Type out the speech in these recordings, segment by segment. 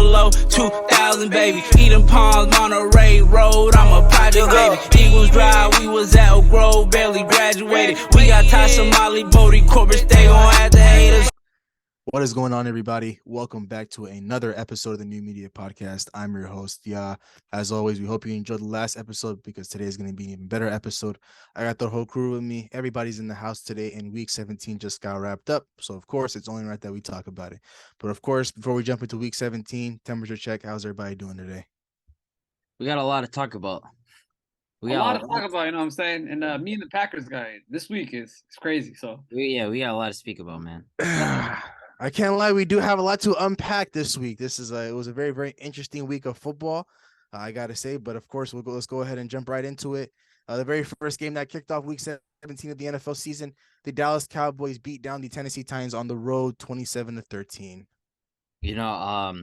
below 2,000, baby. Eden Palms, Monterey Road, I'm a project baby. Eagles Drive, we was at Oak Grove, barely graduated. We got Tasha, Molly, Bodie, Corbett, they gon' have to hate us. What is going on, everybody? Welcome back to another episode of the New Media Podcast. I'm your host, Ya. As always, we hope you enjoyed the last episode because today is going to be an even better episode. I got the whole crew with me. Everybody's in the house today, and Week 17 just got wrapped up. So, of course, it's only right that we talk about it. But, of course, before we jump into Week 17, temperature check. How's everybody doing today? We got a lot to talk about. A lot to talk about, you know what I'm saying? And me and the Packers guy this week is crazy. So we got a lot to speak about, man. I can't lie, we do have a lot to unpack this week. It was a very, very interesting week of football, I gotta say. But of course, let's go ahead and jump right into it. The very first game that kicked off Week 17 of the NFL season, the Dallas Cowboys beat down the Tennessee Titans on the road, 27-13. You know,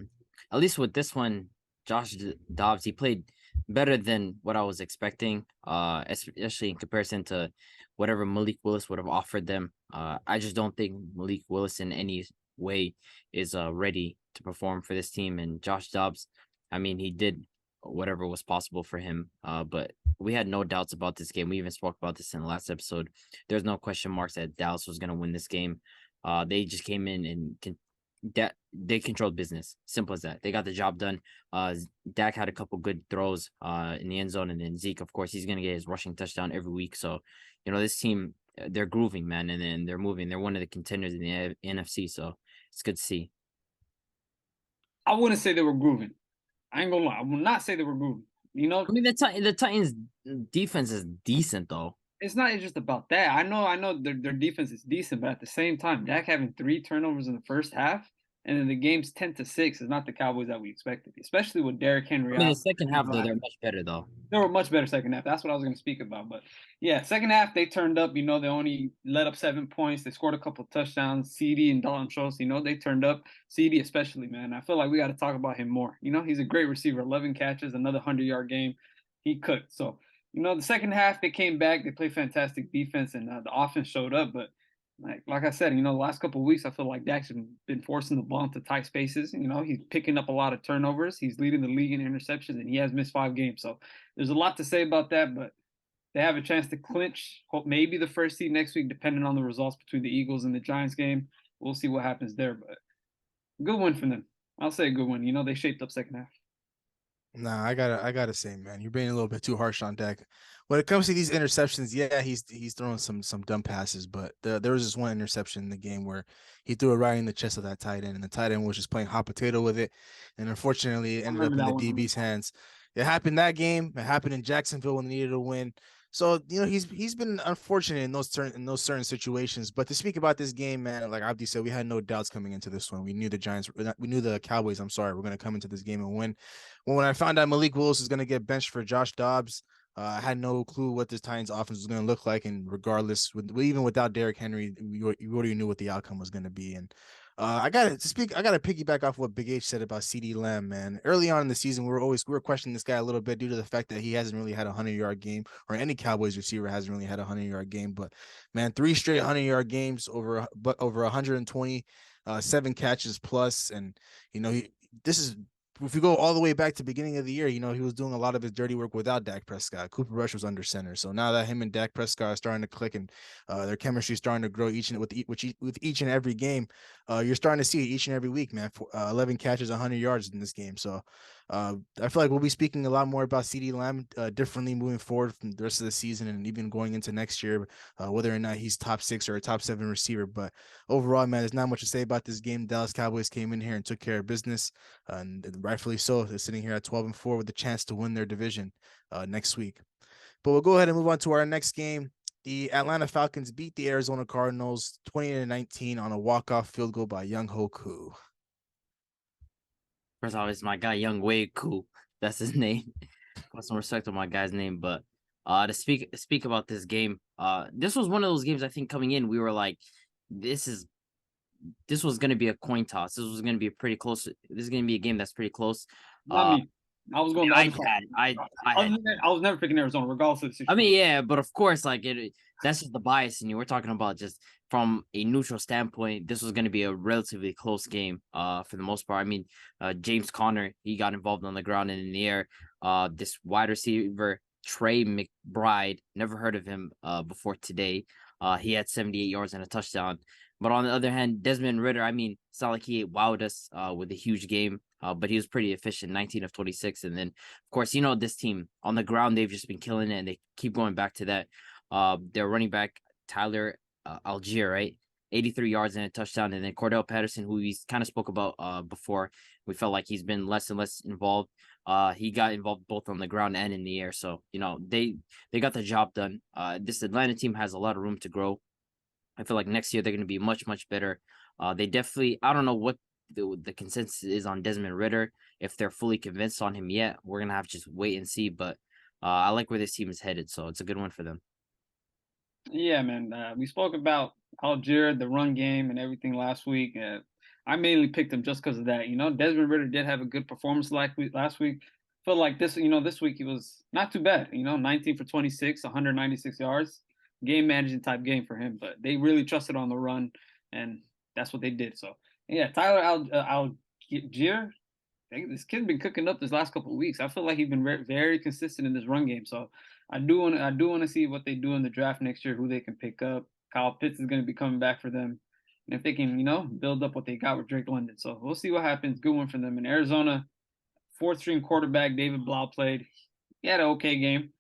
at least with this one, Josh Dobbs, he played better than what I was expecting, especially in comparison to whatever Malik Willis would have offered them. I just don't think Malik Willis in any way is ready to perform for this team. And Josh Dobbs, I mean, he did whatever was possible for him, but we had no doubts about this game. We even spoke about this in the last episode. There's no question marks that Dallas was going to win this game. They just came in and they controlled business. Simple as that. They got the job done. Dak had a couple good throws in the end zone, and then Zeke, of course, he's going to get his rushing touchdown every week. So, you know, this team, they're grooving, man, and then they're moving. They're one of the contenders in the NFC, so it's good to see. I wouldn't say they were grooving. I ain't gonna lie. I will not say they were grooving. You know, I mean, the Titans' defense is decent, though. It's not just about that. I know their defense is decent, but at the same time, Dak having 3 turnovers in the first half, and then the game's 10-6 is not the Cowboys that we expected, especially with Derrick Henry. I mean, the second half, though, they're much better, though. They were much better second half. That's what I was going to speak about. But, yeah, second half, they turned up. You know, they only let up 7 points. They scored a couple of touchdowns. CD and Dalton Schultz, you know, they turned up. CD especially, man. I feel like we got to talk about him more. You know, he's a great receiver. 11 catches, another 100-yard game. He cooked. So, you know, the second half, they came back. They played fantastic defense, and the offense showed up. But, like I said, you know, the last couple of weeks, I feel like Dak's been forcing the ball into tight spaces. You know, he's picking up a lot of turnovers. He's leading the league in interceptions, and he has missed 5 games. So there's a lot to say about that, but they have a chance to clinch maybe the first seed next week, depending on the results between the Eagles and the Giants game. We'll see what happens there, but good win for them. I'll say a good win. You know, they shaped up second half. Nah, I gotta say, man, you're being a little bit too harsh on Dak. When it comes to these interceptions, yeah, he's throwing some dumb passes, but there was this one interception in the game where he threw it right in the chest of that tight end, and the tight end was just playing hot potato with it, and unfortunately, it ended up in the DB's hands. It happened that game. It happened in Jacksonville when they needed a win. So, you know, he's been unfortunate in those certain situations. But to speak about this game, man, like Abdi said, we had no doubts coming into this one. We knew the Cowboys, were going to come into this game and win. When I found out Malik Willis was going to get benched for Josh Dobbs, I had no clue what this Titans offense was going to look like. And regardless, even without Derrick Henry, you already knew what the outcome was going to be. And I got to piggyback off what Big H said about CeeDee Lamb, man. Early on in the season, we were questioning this guy a little bit due to the fact that he hasn't really had a 100-yard game, or any Cowboys receiver hasn't really had a 100-yard game. But man, 3 straight 100-yard games, over 120, 7 catches plus, and you know if you go all the way back to the beginning of the year, you know, he was doing a lot of his dirty work without Dak Prescott. Cooper Rush was under center. So now that him and Dak Prescott are starting to click and their chemistry is starting to grow with each and every game, you're starting to see it each and every week, man. 11 catches, 100 yards in this game. So I feel like we'll be speaking a lot more about CeeDee Lamb differently moving forward from the rest of the season and even going into next year, whether or not he's top 6 or a top 7 receiver. But overall, man, there's not much to say about this game. Dallas Cowboys came in here and took care of business, and rightfully so. They're sitting here at 12-4 with a chance to win their division next week. But we'll go ahead and move on to our next game. The Atlanta Falcons beat the Arizona Cardinals 20-19 on a walk-off field goal by Younghoe Koo. First off, it's my guy Young Wei Koo. That's his name. Got some respect on my guy's name. But to speak about this game, this was one of those games I think coming in, we were like, this was going to be a coin toss. This was going to be this is going to be a game that's pretty close. Not me. I was going. I was never picking Arizona, regardless of the situation. I mean, yeah, but of course, like that's just the bias in you. We're talking about just from a neutral standpoint, this was going to be a relatively close game for the most part. I mean, James Conner, he got involved on the ground and in the air. This wide receiver, Trey McBride, never heard of him before today. He had 78 yards and a touchdown. But on the other hand, Desmond Ridder, I mean, it's not like he wowed us with a huge game, but he was pretty efficient, 19 of 26. And then, of course, you know, this team on the ground, they've just been killing it, and they keep going back to that. Their running back, Tyler Algier, right? 83 yards and a touchdown. And then Cordell Patterson, who we kind of spoke about before, we felt like he's been less and less involved. He got involved both on the ground and in the air. So, you know, they got the job done. This Atlanta team has a lot of room to grow. I feel like next year they're going to be much, much better. They definitely, I don't know what the consensus is on Desmond Ridder. If they're fully convinced on him yet, we're going to have to just wait and see. But I like where this team is headed. So it's a good one for them. Yeah, man. We spoke about Algier, the run game, and everything last week. I mainly picked him just because of that. You know, Desmond Ridder did have a good performance last week. Feel like this week he was not too bad. You know, 19 for 26, 196 yards. Game managing type game for him, but they really trusted on the run, and that's what they did. So, yeah, Tyler Algier, this kid's been cooking up this last couple of weeks. I feel like he's been very consistent in this run game. So, I do want to see what they do in the draft next year, who they can pick up. Kyle Pitts is going to be coming back for them, and if they can, you know, build up what they got with Drake London. So we'll see what happens. Good one for them. In Arizona, fourth string quarterback David Blau played. He had an okay game.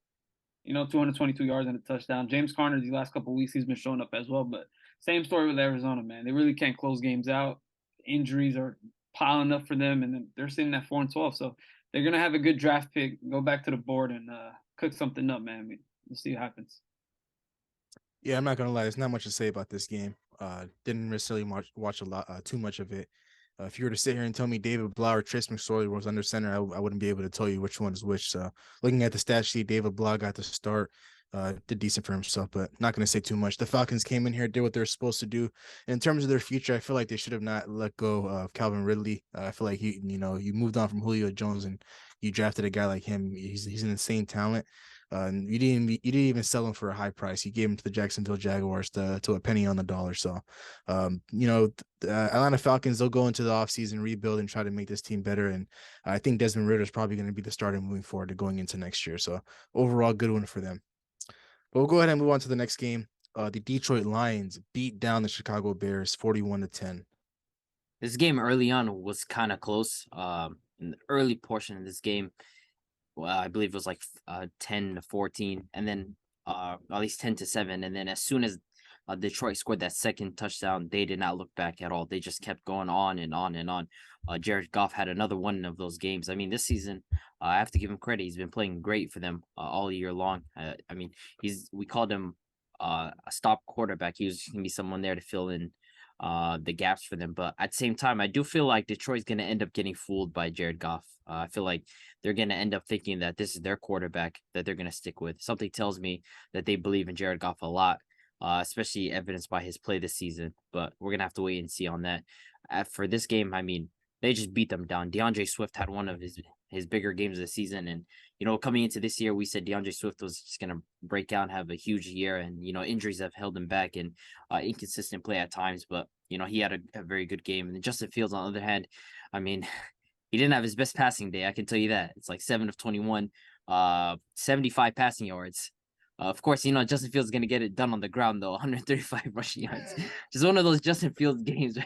You know, 222 yards and a touchdown. James Conner, these last couple of weeks, he's been showing up as well. But same story with Arizona, man. They really can't close games out. Injuries are piling up for them, and then they're sitting at 4-12. So they're gonna have a good draft pick. Go back to the board and cook something up, man. We'll see what happens. Yeah, I'm not gonna lie. There's not much to say about this game. Didn't necessarily watch too much of it. If you were to sit here and tell me David Blau or Trace McSorley was under center, I wouldn't be able to tell you which one is which. So looking at the stat sheet, David Blau got the start, did decent for himself, but not going to say too much. The Falcons came in here, did what they're supposed to do. In terms of their future, I feel like they should have not let go of Calvin Ridley. I feel like you moved on from Julio Jones and you drafted a guy like him. He's an insane talent. And you didn't even sell him for a high price. You gave him to the Jacksonville Jaguars to a penny on the dollar. So, the Atlanta Falcons, they'll go into the offseason, rebuild, and try to make this team better. And I think Desmond Ridder is probably going to be the starter moving forward to going into next year. So overall, good one for them. But we'll go ahead and move on to the next game. The Detroit Lions beat down the Chicago Bears 41-10. This game early on was kind of close. In the early portion of this game, well, I believe it was like 10-14, and then at least 10-7. And then as soon as Detroit scored that second touchdown, they did not look back at all. They just kept going on and on and on. Jared Goff had another one of those games. I mean, this season, I have to give him credit. He's been playing great for them all year long. I mean, we called him a stop quarterback. He was going to be someone there to fill in the gaps for them. But at the same time, I do feel like Detroit's going to end up getting fooled by Jared Goff. I feel like they're going to end up thinking that this is their quarterback that they're going to stick with. Something tells me that they believe in Jared Goff a lot, especially evidenced by his play this season. But we're going to have to wait and see on that. For this game, I mean, they just beat them down. DeAndre Swift had one of his bigger games of the season. And, coming into this year, we said DeAndre Swift was just going to break out and have a huge year. And, injuries have held him back and inconsistent play at times. But, he had a very good game. And Justin Fields, on the other hand, I mean, he didn't have his best passing day. I can tell you that. It's like 7 of 21, 75 passing yards. Of course, Justin Fields is going to get it done on the ground, though. 135 rushing yards. Just one of those Justin Fields games.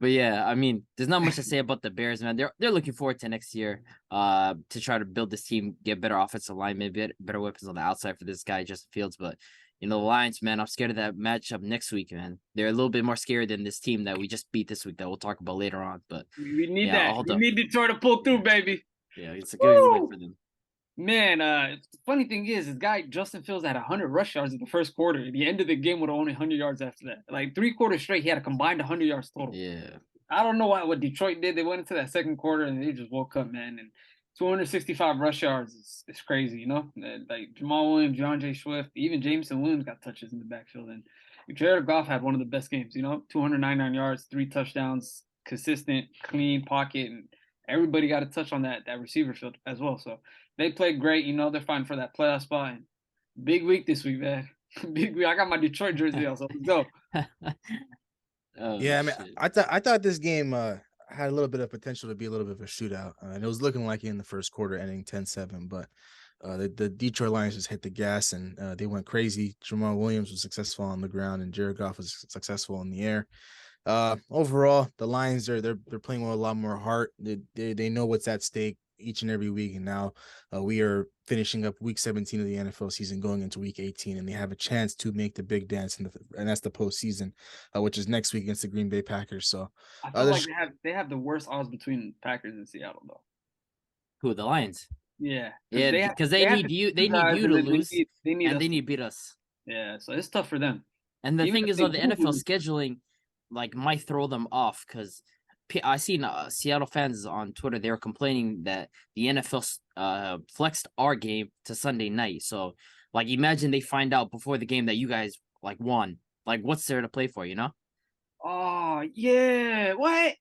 But yeah, I mean, there's not much to say about the Bears, man. They're looking forward to next year to try to build this team, get better offensive line, maybe better weapons on the outside for this guy, Justin Fields. But, the Lions, man, I'm scared of that matchup next week, man. They're a little bit more scary than this team that we just beat this week that we'll talk about later on. But we need that. We need Detroit to pull through, baby. Yeah, it's a good win for them. Man, the funny thing is, this guy, Justin Fields, had 100 rush yards in the first quarter. At the end of the game with only 100 yards after that. Like 3 quarters straight, he had a combined 100 yards total. Yeah. I don't know what Detroit did. They went into that second quarter and they just woke up, man. And 265 rush yards is crazy, Like Jamal Williams, DeAndre Swift, even Jameson Williams got touches in the backfield. And Jared Goff had one of the best games, 299 yards, 3 touchdowns, consistent, clean pocket, and everybody got a touch on that receiver field as well. So they played great. They're fighting for that playoff spot. And big week this week, man. I got my Detroit jersey on, so let's go. Oh, Yeah, I mean, shit. I thought this game had a little bit of potential to be a little bit of a shootout, and it was looking like it in the first quarter, ending 10-7. But the Detroit Lions just hit the gas and they went crazy. Jamal Williams was successful on the ground, and Jared Goff was successful in the air. Overall, the Lions they're playing with a lot more heart. They know what's at stake each and every week, and now we are finishing up week 17 of the NFL season, going into week 18, and they have a chance to make the big dance, and that's the postseason, which is next week against the Green Bay Packers. So, I feel like there's they have the worst odds between Packers and Seattle though. Who, the Lions? Yeah, Yeah, because they have need the you. two They need guys, you and to then lose, they need and us. they need to beat us. Yeah, so it's tough for them. And the Even thing if is, they though, the do NFL lose- scheduling like might throw them off because I seen Seattle fans on Twitter. They were complaining that the NFL flexed our game to Sunday night. So, like, imagine they find out before the game that you guys like won. Like, what's there to play for? You know, Oh yeah, what?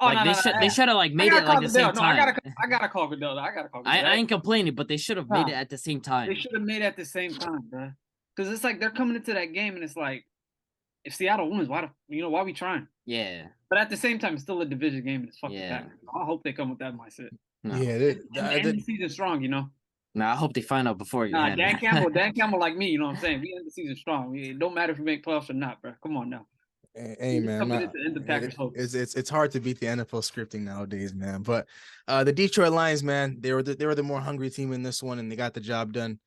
Oh like no, they should have like I made gotta it call like the same Goodell. No, time. I gotta call Goodell. I gotta call I Goodell. ain't complaining, but they should have made Nah. it at the same They time. should have made it at the same time, bro. Because it's like they're coming into that game and it's like, if Seattle wins, why we trying? Yeah, But at the same time, it's still a division game and it's fucking Yeah. Packers. I hope they come with that mindset. no, yeah, And end the season strong, you know. no. I hope they find out before. Nah, Dan Campbell like me, you know what I'm saying? We end the season strong. It don't matter if we make playoffs or not, bro. Come on now. Hey man, Coming in to end the Packers' hope. it's hard to beat the NFL scripting nowadays, man. But the Detroit Lions, man, they were the more hungry team in this one, and they got the job done.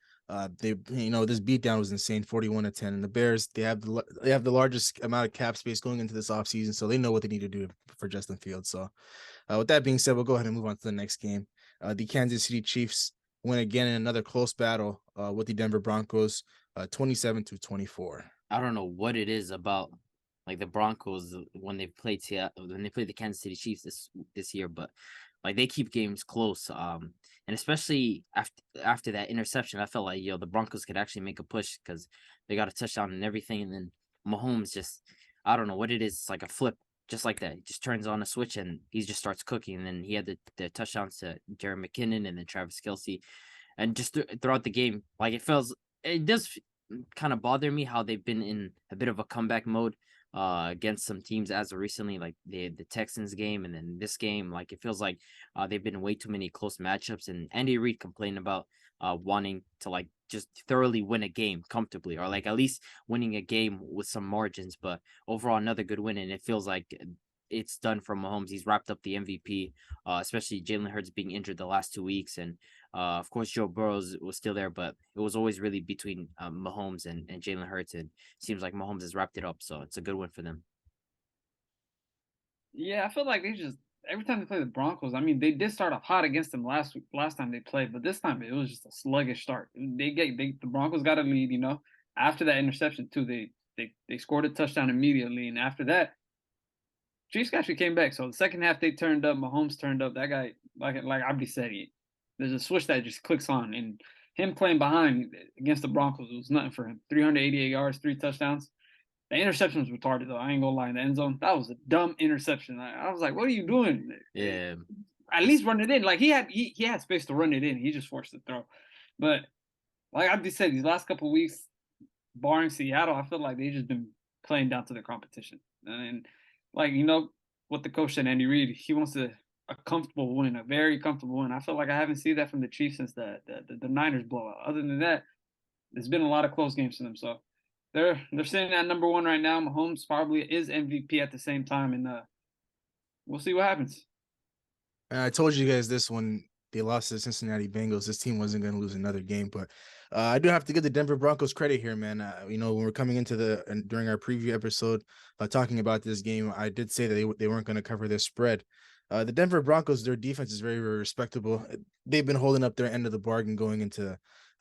They this beatdown was insane, 41-10. And the Bears, they have the largest amount of cap space going into this offseason, so they know what they need to do for Justin Fields. So with that being said, we'll go ahead and move on to the next game. The Kansas City Chiefs win again in another close battle with the Denver Broncos, 27-24. I don't know what it is about like the Broncos when they played the Kansas City Chiefs this year, but like they keep games close. And especially after that interception, I felt like the Broncos could actually make a push because they got a touchdown and everything, and then Mahomes just I don't know what it is. It's like a flip, just like that. He just turns on a switch and he just starts cooking. And then he had the touchdowns to Jared McKinnon and then Travis Kelce, and just throughout the game, like it does kind of bother me how they've been in a bit of a comeback mode against some teams as of recently, like the Texans game and then this game. Like it feels like they've been way too many close matchups, and Andy Reid complained about wanting to like just thoroughly win a game comfortably, or like at least winning a game with some margins. But overall, another good win, and it feels like it's done for Mahomes. He's wrapped up the MVP, especially Jalen Hurts being injured the last 2 weeks, and of course Joe Burrows was still there, but it was always really between Mahomes and Jalen Hurts, and it seems like Mahomes has wrapped it up, so it's a good win for them. Yeah, I feel like they just every time they play the Broncos, I mean, they did start off hot against them last time they played, but this time it was just a sluggish start. The Broncos got a lead, after that interception too. They scored a touchdown immediately, and after that, Chiefs actually came back. So the second half they turned up. Mahomes turned up. That guy, like Abdi said, there's a switch that just clicks on, and him playing behind against the Broncos was nothing for him. 388 yards, 3 touchdowns. The interception was retarded though. I ain't gonna lie. In the end zone, that was a dumb interception. I was like, "What are you doing?" Yeah, At least run it in. Like he had space to run it in. He just forced the throw. But like Abdi said, these last couple of weeks, barring Seattle, I feel like they've just been playing down to their competition. And like what the coach said, Andy Reid, he wants a comfortable win, a very comfortable win. I feel like I haven't seen that from the Chiefs since the Niners blowout. Other than that, there's been a lot of close games for them. So they're sitting at number 1 right now. Mahomes probably is MVP at the same time, and we'll see what happens. I told you guys this when they lost to the Cincinnati Bengals. This team wasn't going to lose another game, but I do have to give the Denver Broncos credit here, man. When we're coming into during our preview episode talking about this game, I did say that they weren't going to cover this spread. The Denver Broncos, their defense is very, very respectable. They've been holding up their end of the bargain going into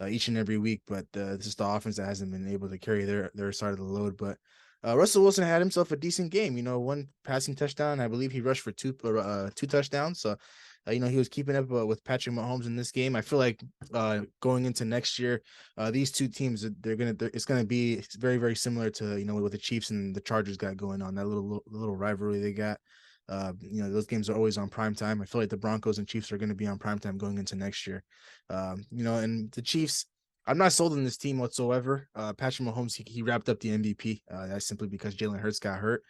each and every week, but it's just the offense that hasn't been able to carry their side of the load. But Russell Wilson had himself a decent game. 1 passing touchdown. I believe he rushed for 2 touchdowns. So, he was keeping up with Patrick Mahomes in this game. I feel like going into next year, these two teams it's gonna be very, very similar to what the Chiefs and the Chargers got going on, that little rivalry they got. Those games are always on prime time. I feel like the Broncos and Chiefs are going to be on prime time going into next year. And the Chiefs, I'm not sold on this team whatsoever. Patrick Mahomes, he wrapped up the MVP. That's simply because Jalen Hurts got hurt.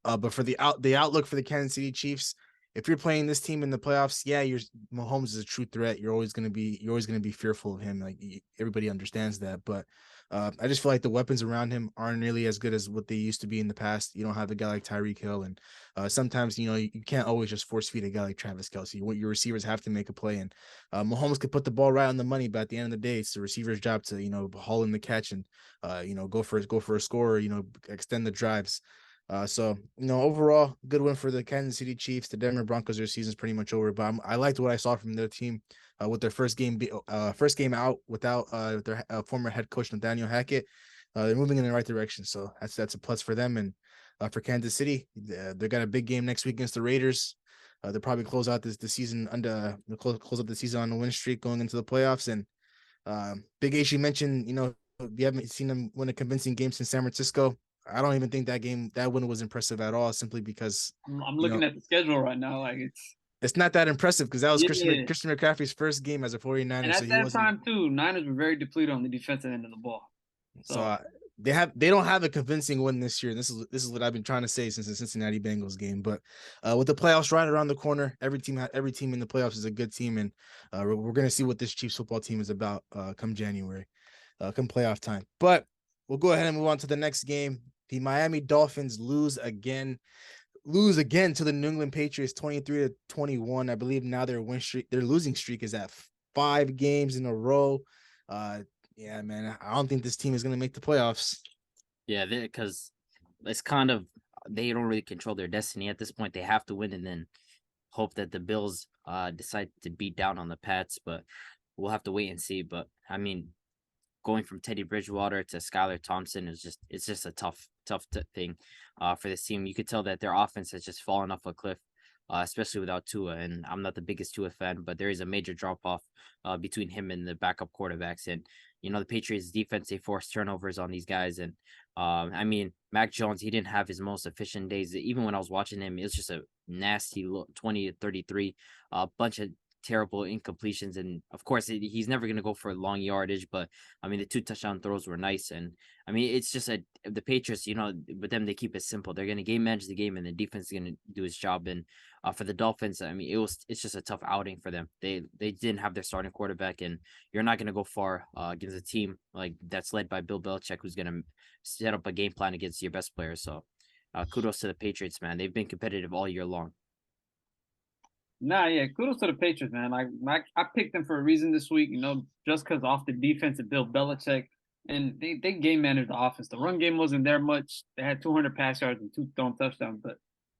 But for the outlook for the Kansas City Chiefs, if you're playing this team in the playoffs, yeah, Mahomes is a true threat. You're always gonna be fearful of him. Like everybody understands that, but I just feel like the weapons around him aren't nearly as good as what they used to be in the past. You don't have a guy like Tyreek Hill, and sometimes you can't always just force feed a guy like Travis Kelce. What your receivers have to make a play, and Mahomes could put the ball right on the money, but at the end of the day, it's the receiver's job to haul in the catch and go for a score, or extend the drives. So overall, good win for the Kansas City Chiefs. The Denver Broncos, their season's pretty much over, but I liked what I saw from their team with their first game out without their former head coach Nathaniel Hackett. They're moving in the right direction, so that's a plus for them. And for Kansas City, they got a big game next week against the Raiders. They'll probably close out the season close up the season on a win streak going into the playoffs. And Big H, you mentioned we haven't seen them win a convincing game since San Francisco. I don't even think that win was impressive at all, simply because I'm looking at the schedule right now. Like it's not that impressiff because that was Yeah. Christian McCaffrey's first game as a 49er. and So at he that wasn't. time too, Niners were very depleted on the defensive end of the ball. So they don't have a convincing win this year. This is what I've been trying to say since the Cincinnati Bengals game. But with the playoffs right around the corner, every team in the playoffs is a good team, and we're gonna see what this Chiefs football team is about come January, come playoff time. But we'll go ahead and move on to the next game. The Miami Dolphins lose again to the New England Patriots 23-21. I believe now their losing streak is at 5 games in a row. Yeah, man, I don't think this team is going to make the playoffs. Yeah, because it's kind of they don't really control their destiny at this point. They have to win and then hope that the Bills decide to beat down on the Pats, but we'll have to wait and see. But I mean, going from Teddy Bridgewater to Skylar Thompson it's just a tough thing for this team. You could tell that their offense has just fallen off a cliff, especially without Tua. And I'm not the biggest Tua fan, but there is a major drop off between him and the backup quarterbacks. And the Patriots defense, they force turnovers on these guys. And I mean, Mac Jones, he didn't have his most efficient days. Even when I was watching him, it was just a nasty 20-33, a bunch of terrible incompletions. And of course, he's never going to go for long yardage, but I mean, the 2 touchdown throws were nice. And I mean, it's just the Patriots, with them, they keep it simple. They're going to game manage the game, and the defense is going to do its job. And for the Dolphins, I mean, it's just a tough outing for them. They didn't have their starting quarterback, and you're not going to go far against a team like that's led by Bill Belichick, who's going to set up a game plan against your best players. So kudos to the Patriots, man. They've been competitive all year long. Nah, yeah, kudos to the Patriots, man. Like I picked them for a reason this week, just because off the defense of Bill Belichick, and they game managed the offense. The run game wasn't there much. They had 200 pass yards and 2 thrown touchdowns, but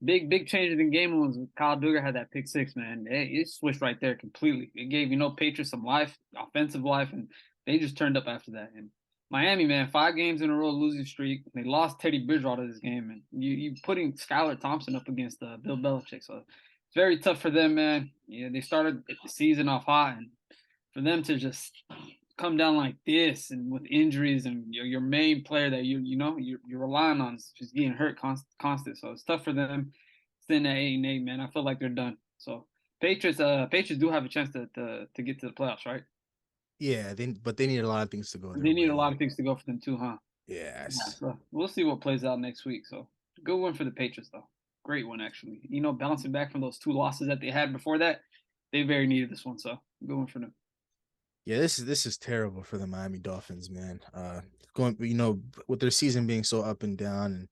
big changes in game was Kyle Duggar had that pick 6, man. It switched right there completely. It gave Patriots some life, offensive life, and they just turned up after that. And Miami, man, 5 games in a row losing streak. They lost Teddy Bridgewater this game, and you putting Skylar Thompson up against Bill Belichick, so it's very tough for them, man. Yeah, they started the season off hot, and for them to just come down like this and with injuries and your main player that you're relying on is just getting hurt constant. So it's tough for them. Sitting at 8-8, man. I feel like they're done. So Patriots do have a chance to get to the playoffs, right? Yeah, but they need a lot of things to go. They need a lot of things to go for them too, huh? Yes. Yeah, so we'll see what plays out next week. So good one for the Patriots, though. Great one, actually. Bouncing back from those 2 losses that they had before that, they very needed this one. So good one for them. Yeah, this is terrible for the Miami Dolphins, man. Going, with their season being so up and down, and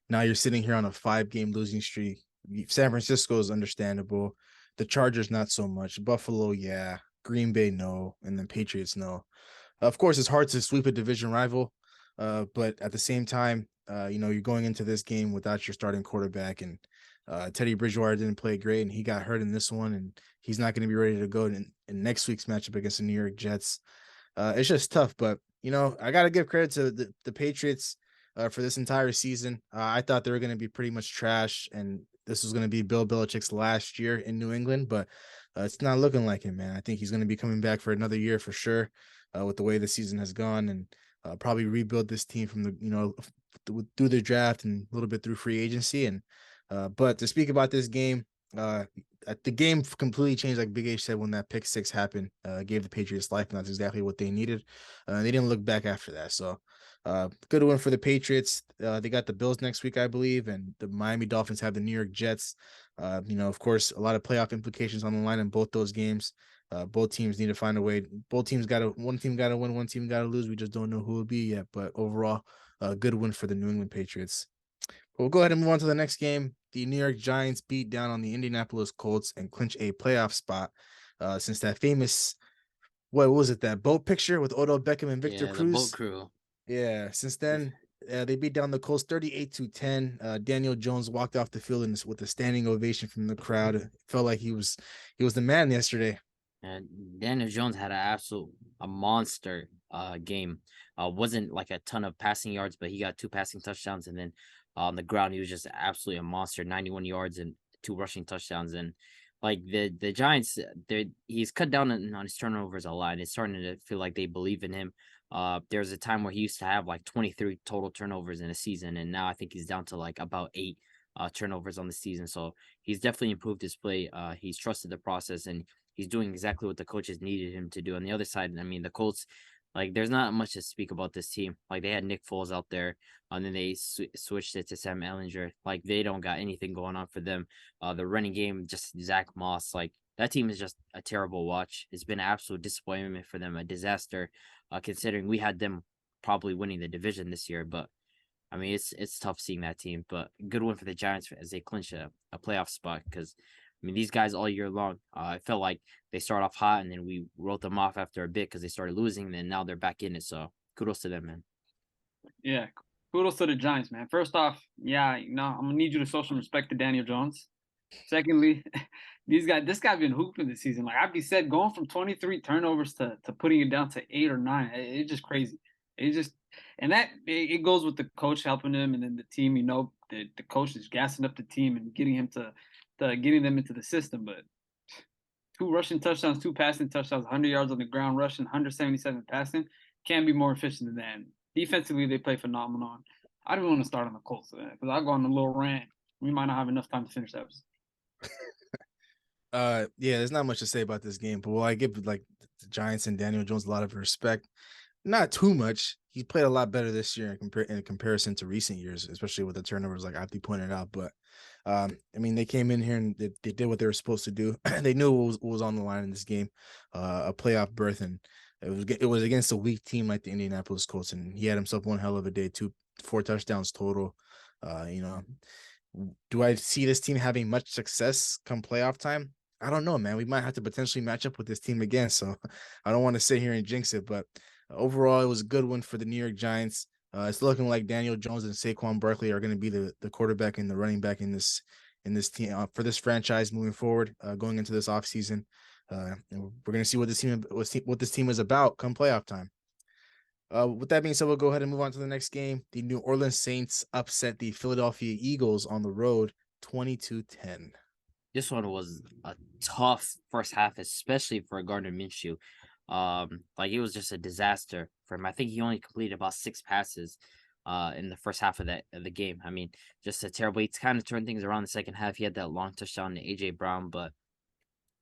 now you're sitting here on a 5-game losing streak. San Francisco is understandable. The Chargers, not so much. Buffalo, yeah. Green Bay, no. And then Patriots, no. Of course, it's hard to sweep a division rival, but at the same time, you're going into this game without your starting quarterback, and Teddy Bridgewater didn't play great, and he got hurt in this one, and he's not going to be ready to go in next week's matchup against the New York Jets. It's just tough, but I got to give credit to the Patriots for this entire season. I thought they were going to be pretty much trash, and this was going to be Bill Belichick's last year in New England, but it's not looking like it, man. I think he's going to be coming back for another year for sure, with the way the season has gone, and probably rebuild this team from through the draft and a little bit through free agency. And but to speak about this game, The game completely changed, like Big H said, when that pick six happened. Gave the Patriots life, and that's exactly what they needed. They didn't look back after that. So, good win for the Patriots. They got the Bills next week, I believe, and the Miami Dolphins have the New York Jets. Of course, a lot of playoff implications on the line in both those games. Both teams need to find a way. Both teams got to. One team got to win. One team got to lose. We just don't know who it'll be yet. But overall, good win for the New England Patriots. We'll go ahead and move on to the next game. The New York Giants beat down on the Indianapolis Colts and clinch a playoff spot. Since that famous, what was it, that boat picture with Odell Beckham and Victor Yeah, Cruz? the boat crew. Yeah, since then, they beat down the Colts 38-10. Daniel Jones walked off the field with a standing ovation from the crowd. It felt like he was the man yesterday. And Daniel Jones had a monster game. Wasn't like a ton of passing yards, but he got 2 passing touchdowns, and then on the ground he was just absolutely a monster, 91 yards and 2 rushing touchdowns. And like the Giants, he's cut down on his turnovers a lot. It's starting to feel like they believe in him. There's a time where he used to have like 23 total turnovers in a season, and now I think he's down to like about 8 turnovers on the season. So he's definitely improved his play. He's trusted the process, and he's doing exactly what the coaches needed him to do. On the other side, I mean, the Colts, like, there's not much to speak about this team. Like, they had Nick Foles out there, and then they switched it to Sam Ellinger. Like, they don't got anything going on for them. The running game, just Zach Moss. Like, that team is just a terrible watch. It's been an absolute disappointment for them, a disaster, considering we had them probably winning the division this year. But I mean, it's tough seeing that team. But good win for the Giants as they clinch a playoff spot, because I mean, these guys all year long, I felt like they start off hot, and then we wrote them off after a bit because they started losing, and now they're back in it. So kudos to them, man. Yeah, kudos to the Giants, man. First off, yeah, I'm gonna need you to show some respect to Daniel Jones. Secondly, this guy's been hooping this season. Like Abdi said, going from 23 turnovers to putting it down to 8 or 9, it's just crazy. And that it goes with the coach helping him, and then the team. The coach is gassing up the team and getting him to getting them into the system. But 2 rushing touchdowns, 2 passing touchdowns, 100 yards on the ground rushing, 177 passing. Can't be more efficient than that. And defensively, they play phenomenal. I don't want to start on the Colts because I'll go on a little rant. We might not have enough time to finish that episode. Yeah, there's not much to say about this game, but I give like the Giants and Daniel Jones a lot of respect. Not too much. He played a lot better this year in comparison to recent years, especially with the turnovers, like Abdi pointed out. But I mean, they came in here and they did what they were supposed to do. They knew what was on the line in this game, a playoff berth, and it was against a weak team like the Indianapolis Colts, and he had himself one hell of a day. 4 touchdowns total. Do I see this team having much success come playoff time? I don't know, man. We might have to potentially match up with this team again, so I don't want to sit here and jinx it, but overall, it was a good one for the New York Giants. It's looking like Daniel Jones and Saquon Barkley are going to be the quarterback and the running back in this team for this franchise moving forward, going into this offseason. And we're going to see what this team is about come playoff time. With that being said, we'll go ahead and move on to the next game. The New Orleans Saints upset the Philadelphia Eagles on the road, 20-10. This one was a tough first half, especially for Gardner Minshew. Like, it was just a disaster for him. I think he only completed about 6 passes in the first half of the game. I mean, just a terrible. He's kind of turned things around the second half. He had that long touchdown to AJ Brown, but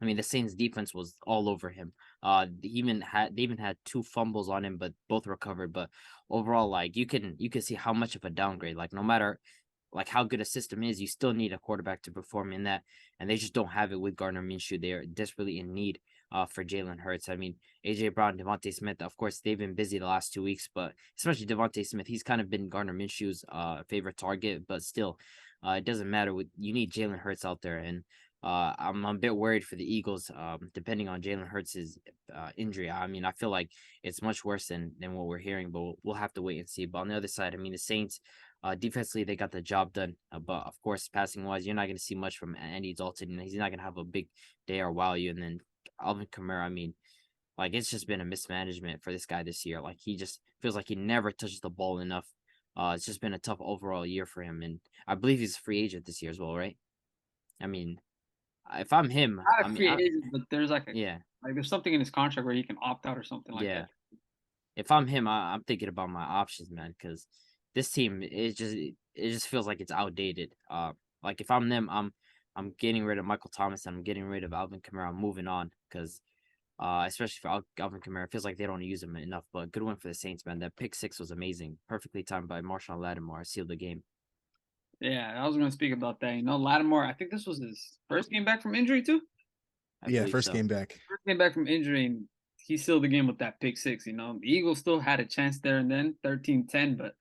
I mean, the Saints defense was all over him. They even had 2 fumbles on him, but both recovered. But overall, like, you can see how much of a downgrade. Like, no matter like how good a system is, you still need a quarterback to perform in that, and they just don't have it with Gardner Minshew. They are desperately in need for Jalen Hurts. I mean, AJ Brown, Devontae Smith, of course, they've been busy the last 2 weeks, but especially Devontae Smith, he's kind of been Gardner Minshew's favorite target. But still, it doesn't matter. You need Jalen Hurts out there, and I'm a bit worried for the Eagles, depending on Jalen Hurts' injury. I mean, I feel like it's much worse than what we're hearing, but we'll have to wait and see. But on the other side, I mean, the Saints, defensively, they got the job done. But of course, passing wise, you're not going to see much from Andy Dalton. He's not going to have a big day or wow you. And then Alvin Kamara, I mean, like, it's just been a mismanagement for this guy this year. Like, he just feels like he never touches the ball enough. It's just been a tough overall year for him. And I believe he's a free agent this year as well, right? I mean, if I'm him, Not a free agent, but there's like yeah, like there's something in his contract where he can opt out or something like that. If I'm him, I'm thinking about my options, man, because this team it just feels like it's outdated. Like, if I'm them, I'm getting rid of Michael Thomas and I'm getting rid of Alvin Kamara. I'm moving on because especially for Alvin Kamara, it feels like they don't use him enough. But good one for the Saints, man. That pick six was amazing. Perfectly timed by Marshawn Lattimore. Sealed the game. Yeah, I was going to speak about that. You know, Lattimore, I think this was his first game back from injury, too. Yeah, believe first so. game back. First game back from injury, and he sealed the game with that pick six. You know, the Eagles still had a chance there and then, 13-10, but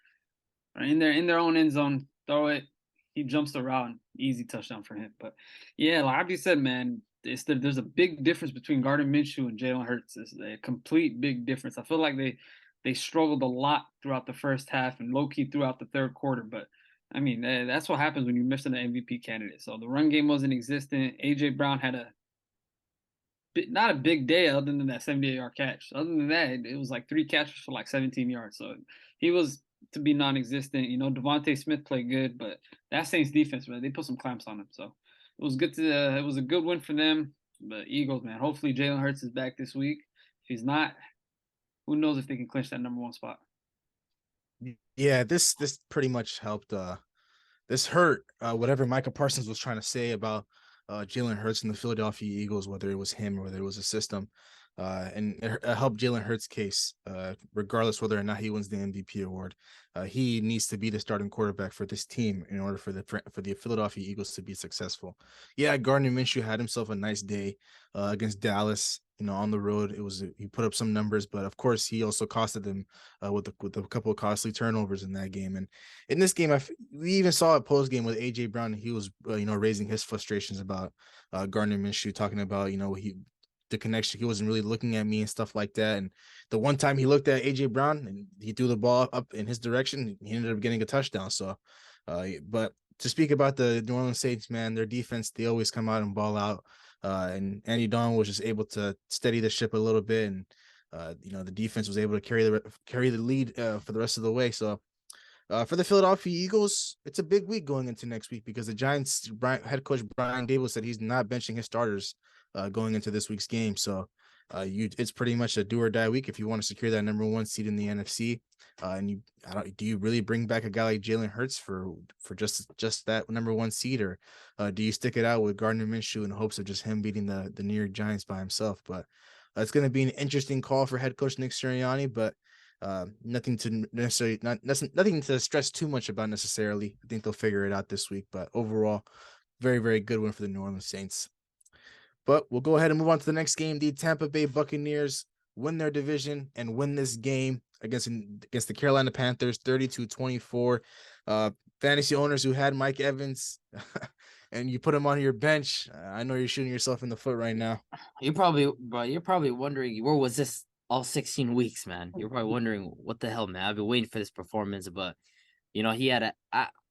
in their own end zone, throw it. He jumps the route, easy touchdown for him. But yeah, like Abdi said, man, there's a big difference between Gardner Minshew and Jalen Hurts. It's a complete big difference. I feel like they struggled a lot throughout the first half and low key throughout the third quarter. But I mean, that's what happens when you miss an MVP candidate. So the run game wasn't existent. AJ Brown had not a big day other than that 78-yard catch. Other than that, it was like 3 catches for like 17 yards. So he was to be non-existent. You know, Devontae Smith played good, but that Saints defense, man, they put some clamps on him. So it was good it was a good win for them. But Eagles, man, hopefully Jalen Hurts is back this week. If he's not, who knows if they can clinch that number 1 spot. Yeah, this pretty much helped. This hurt whatever Micah Parsons was trying to say about Jalen Hurts and the Philadelphia Eagles, whether it was him or whether it was a system. And it helped Jalen Hurts' case, regardless whether or not he wins the MVP award. He needs to be the starting quarterback for this team in order for the Philadelphia Eagles to be successful. Yeah, Gardner Minshew had himself a nice day against Dallas. You know, on the road, he put up some numbers, but of course, he also costed them with a couple of costly turnovers in that game. And in this game, we even saw it post game with AJ Brown. He was raising his frustrations about Gardner Minshew, talking about the connection. He wasn't really looking at me and stuff like that. And the one time he looked at AJ Brown and he threw the ball up in his direction, he ended up getting a touchdown. So, but to speak about the New Orleans Saints, man, their defense, they always come out and ball out. And Andy Dalton was just able to steady the ship a little bit, and the defense was able to carry the lead for the rest of the way. So, for the Philadelphia Eagles, it's a big week going into next week because the Giants head coach Brian Daboll said he's not benching his starters going into this week's game. So it's pretty much a do or die week if you want to secure that number 1 seed in the NFC. And do you really bring back a guy like Jalen Hurts for just that number 1 seed, or do you stick it out with Gardner Minshew in hopes of just him beating the New York Giants by himself? But it's going to be an interesting call for head coach Nick Sirianni, but nothing to stress too much about necessarily. I think they'll figure it out this week, but overall, very, very good win for the New Orleans Saints. But we'll go ahead and move on to the next game. The Tampa Bay Buccaneers win their division and win this game against the Carolina Panthers 32-24. Fantasy owners who had Mike Evans and you put him on your bench, I know you're shooting yourself in the foot right now. You're probably wondering, where was this all 16 weeks, man? You're probably wondering, what the hell, man? I've been waiting for this performance, but he had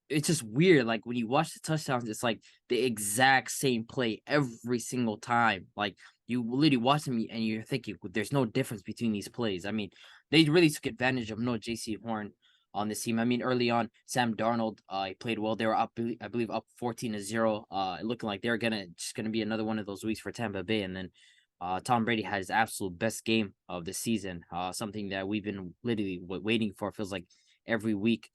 it's just weird. Like when you watch the touchdowns, it's like the exact same play every single time. Like you literally watch them and you're thinking, there's no difference between these plays. I mean, they really took advantage of no J.C. Horn on this team. I mean, early on, Sam Darnold, he played well. They were up, I believe, up 14-0. Looking like they're gonna be another one of those weeks for Tampa Bay. And then Tom Brady had his absolute best game of the season. Something that we've been literally waiting for. Feels like every week.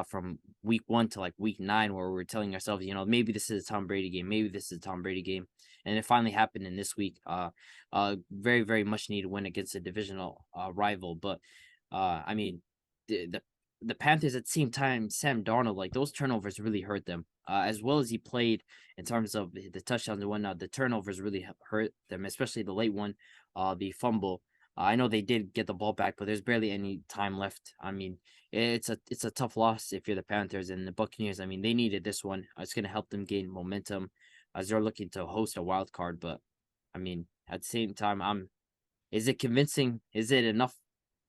From week 1 to like week 9, where we're telling ourselves, maybe this is a Tom Brady game. Maybe this is a Tom Brady game. And it finally happened in this week. Very, very much needed win against a divisional rival. But I mean, the Panthers at the same time, Sam Darnold, like those turnovers really hurt them. As well as he played in terms of the touchdowns and whatnot, the turnovers really hurt them, especially the late one, the fumble. I know they did get the ball back, but there's barely any time left. I mean, it's a tough loss if you're the Panthers, and the Buccaneers. I mean, they needed this one. It's going to help them gain momentum as they're looking to host a wild card. But I mean, at the same time, is it convincing? Is it enough?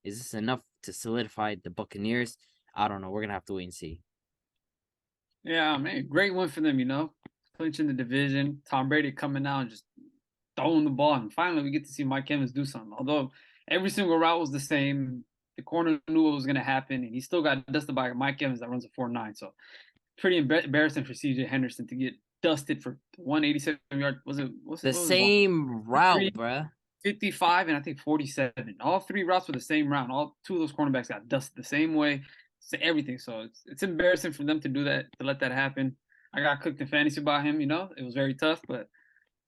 Is this enough to solidify the Buccaneers? I don't know. We're gonna have to wait and see. Yeah, man, great win for them. Clinching the division. Tom Brady coming out and just throwing the ball, and finally we get to see Mike Evans do something. Although every single route was the same, the corner knew what was going to happen, and he still got dusted by Mike Evans that runs a 4.9. So pretty embarrassing for C.J. Henderson to get dusted for 187 yards. Was the same route, bruh? 55 and I think 47. All 3 routes were the same route. All 2 of those cornerbacks got dusted the same way. Everything. So it's embarrassing for them to do that, to let that happen. I got cooked in fantasy by him. It was very tough, but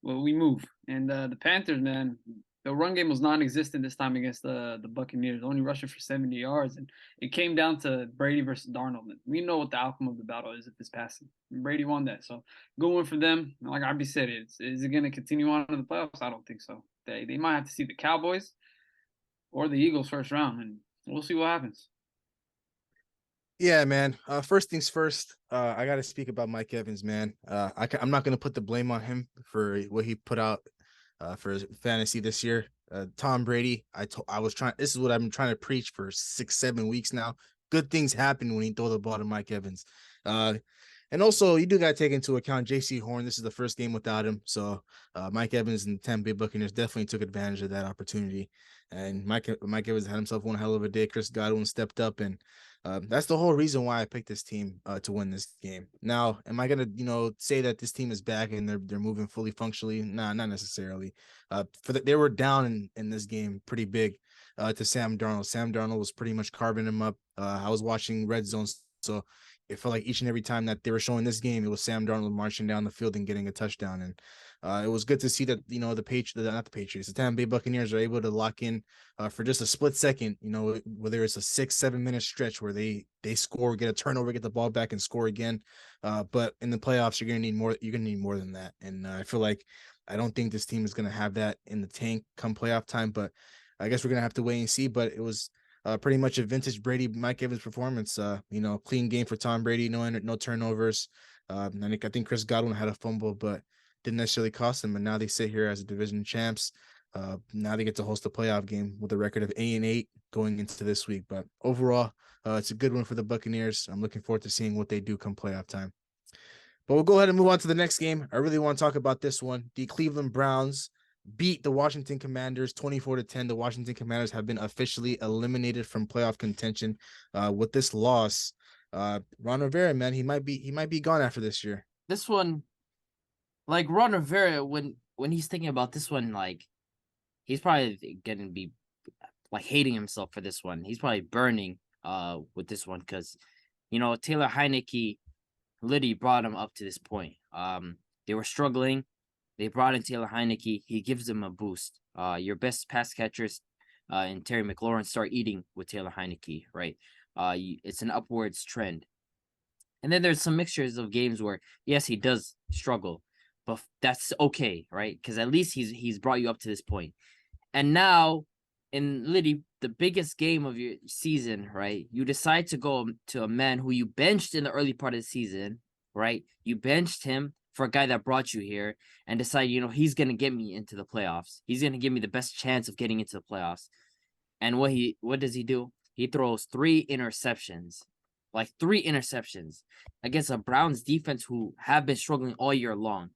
we move. And the Panthers, man, the run game was non-existent this time against the Buccaneers, only rushing for 70 yards, and it came down to Brady versus Darnold. We know what the outcome of the battle is if it's passing. Brady won that, so good one for them. Like Abby said, is it going to continue on in the playoffs? I don't think so. They might have to see the Cowboys or the Eagles first round, and we'll see what happens. Yeah, man. First things first, I got to speak about Mike Evans, man. I'm not going to put the blame on him for what he put out for his fantasy this year. Tom Brady, this is what I've been trying to preach for 6-7 weeks now. Good things happen when you throw the ball to Mike Evans. And also, you do got to take into account J.C. Horn. This is the first game without him. So Mike Evans and the Tampa Bay Buccaneers definitely took advantage of that opportunity. And Mike Evans had himself one hell of a day. Chris Godwin stepped up, and that's the whole reason why I picked this team to win this game. Now, am I gonna, say that this team is back and they're moving fully functionally? Nah, not necessarily. They were down in this game pretty big to Sam Darnold. Sam Darnold was pretty much carving him up. I was watching Red Zone, so it felt like each and every time that they were showing this game, it was Sam Darnold marching down the field and getting a touchdown. And it was good to see that, the Tampa Bay Buccaneers are able to lock in for just a split second, whether it's a 6-7 minute stretch where they score, get a turnover, get the ball back and score again. But in the playoffs, you're going to need more. You're going to need more than that. And I feel like I don't think this team is going to have that in the tank come playoff time, but I guess we're going to have to wait and see. But it was pretty much a vintage Brady, Mike Evans performance. Clean game for Tom Brady, no turnovers. I think Chris Godwin had a fumble, but didn't necessarily cost them. And now they sit here as a division champs. Now they get to host a playoff game with a record of 8-8 going into this week. But overall, it's a good one for the Buccaneers. I'm looking forward to seeing what they do come playoff time. But we'll go ahead and move on to the next game. I really want to talk about this one. The Cleveland Browns beat the Washington Commanders 24-10. The Washington Commanders have been officially eliminated from playoff contention with this loss. Ron Rivera, man, he might be gone after this year. This one, like Ron Rivera, when he's thinking about this one, like he's probably gonna be like hating himself for this one. He's probably burning with this one because Taylor Heineke literally brought him up to this point. They were struggling. They brought in Taylor Heineke. He gives them a boost. Your best pass catchers and Terry McLaurin start eating with Taylor Heineke, right? It's an upwards trend. And then there's some mixtures of games where, yes, he does struggle, but that's okay, right? Because at least he's brought you up to this point. And now, in literally the biggest game of your season, right, you decide to go to a man who you benched in the early part of the season, right? You benched him for a guy that brought you here and decide, he's going to get me into the playoffs. He's going to give me the best chance of getting into the playoffs. And what does he do? He throws 3 interceptions, like 3 interceptions against a Browns defense who have been struggling all year long.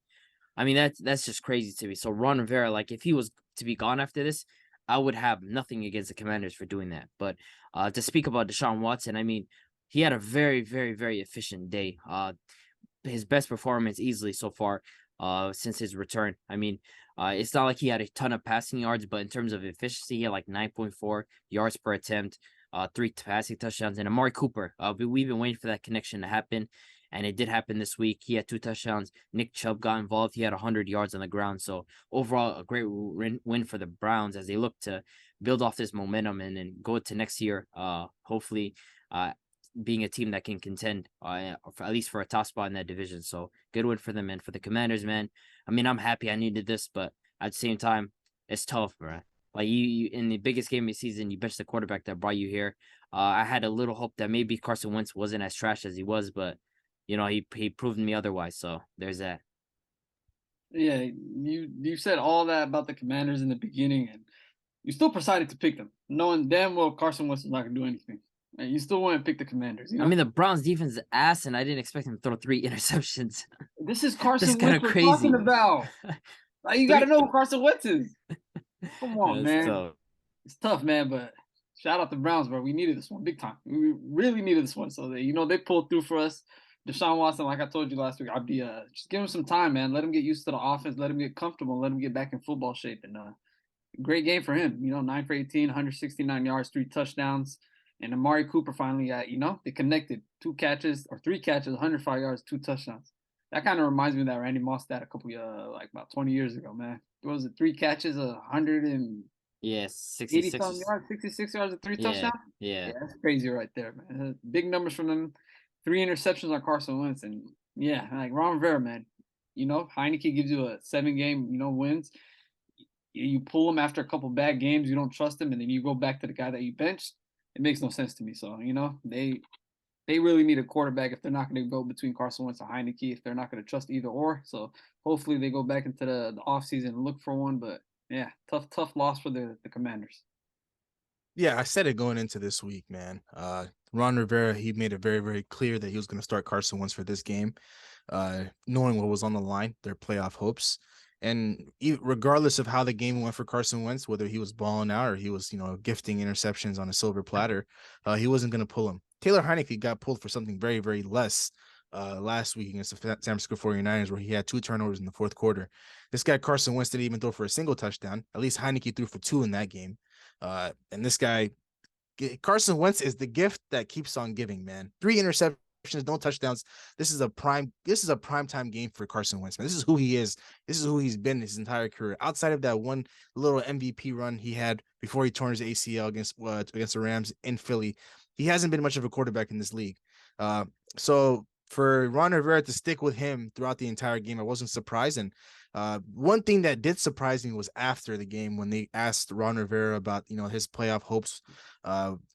I mean, that's just crazy to me. So Ron Rivera, like if he was to be gone after this, I would have nothing against the Commanders for doing that. But to speak about Deshaun Watson, I mean, he had a very, very, very efficient day. His best performance easily so far since his return. I mean, it's not like he had a ton of passing yards, but in terms of efficiency, he had like 9.4 yards per attempt, 3 passing touchdowns, and Amari Cooper. We've been waiting for that connection to happen, and it did happen this week. He had 2 touchdowns. Nick Chubb got involved. He had 100 yards on the ground. So overall, a great win for the Browns as they look to build off this momentum and then go to next year, hopefully being a team that can contend at least for a top spot in that division. So good win for them. And for the Commanders, man, I mean, I'm happy I needed this, but at the same time, it's tough, bro. Like you in the biggest game of the season, you benched the quarterback that brought you here. I had a little hope that maybe Carson Wentz wasn't as trash as he was, but he proved me otherwise. So there's that. Yeah, you said all that about the Commanders in the beginning, and you still decided to pick them, knowing damn well Carson Wentz was not gonna do anything. And you still want to pick the Commanders. I mean, the Browns defense is ass, and I didn't expect him to throw 3 interceptions. This is Carson Wentz we're crazy. Talking about. Like, you got to know who Carson Wentz is. Come on, man. Tough. It's tough, man, but shout out the Browns, bro. We needed this one big time. We really needed this one. So, they pulled through for us. Deshaun Watson, like I told you last week, I'd be just give him some time, man. Let him get used to the offense. Let him get comfortable. Let him get back in football shape. And great game for him. 9 for 18, 169 yards, 3 touchdowns. And Amari Cooper finally got, they connected 3 catches, 105 yards, 2 touchdowns. That kind of reminds me of that Randy Moss stat a couple like about 20 years ago, man. What was it? 3 catches, 180 Yeah, something 66. yards, 66 yards, and 3 Yeah, touchdowns. yeah. Yeah, that's crazy right there, man. Big numbers from them. 3 interceptions on Carson Wentz, and yeah, like Ron Rivera, man. Heineke gives you a 7-game, wins. You pull him after a couple bad games, you don't trust him, and then you go back to the guy that you benched. It makes no sense to me. So they really need a quarterback if they're not going to go between Carson Wentz and Heineke, if they're not going to trust either or. So hopefully they go back into the offseason and look for one. But yeah, tough loss for the Commanders. Yeah, I said it going into this week, man. Ron Rivera, he made it very, very clear that he was going to start Carson Wentz for this game, knowing what was on the line, their playoff hopes. And regardless of how the game went for Carson Wentz, whether he was balling out or he was, gifting interceptions on a silver platter, he wasn't going to pull him. Taylor Heineke got pulled for something very, very less last week against the San Francisco 49ers, where he had 2 turnovers in the fourth quarter. This guy, Carson Wentz, didn't even throw for a single touchdown. At least Heineke threw for 2 in that game. And this guy, Carson Wentz, is the gift that keeps on giving, man. 3 interceptions, no touchdowns. This is a prime time game for Carson Wentz, man. This is who he is. This is who he's been his entire career. Outside of that one little MVP run he had before he tore his ACL against the Rams in Philly, he hasn't been much of a quarterback in this league. So for Ron Rivera to stick with him throughout the entire game, I wasn't surprised. And one thing that did surprise me was after the game when they asked Ron Rivera about, his playoff hopes,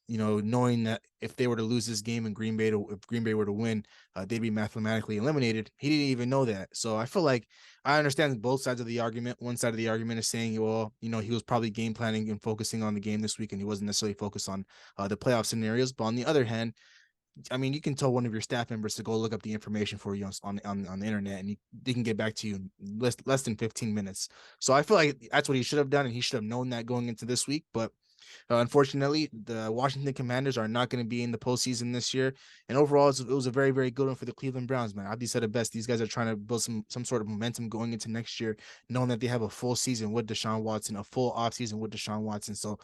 knowing that if they were to lose this game and if Green Bay were to win, they'd be mathematically eliminated. He didn't even know that. So I feel like I understand both sides of the argument. One side of the argument is saying, well, he was probably game planning and focusing on the game this week, and he wasn't necessarily focused on the playoff scenarios. But on the other hand, I mean, you can tell one of your staff members to go look up the information for you on the internet, and they can get back to you in less than 15 minutes. So I feel like that's what he should have done, and he should have known that going into this week. But unfortunately, the Washington Commanders are not going to be in the postseason this year. And overall, it was a very, very good one for the Cleveland Browns, man. Abdi said it best. These guys are trying to build some sort of momentum going into next year, knowing that they have a full season with Deshaun Watson, a full offseason with Deshaun Watson. So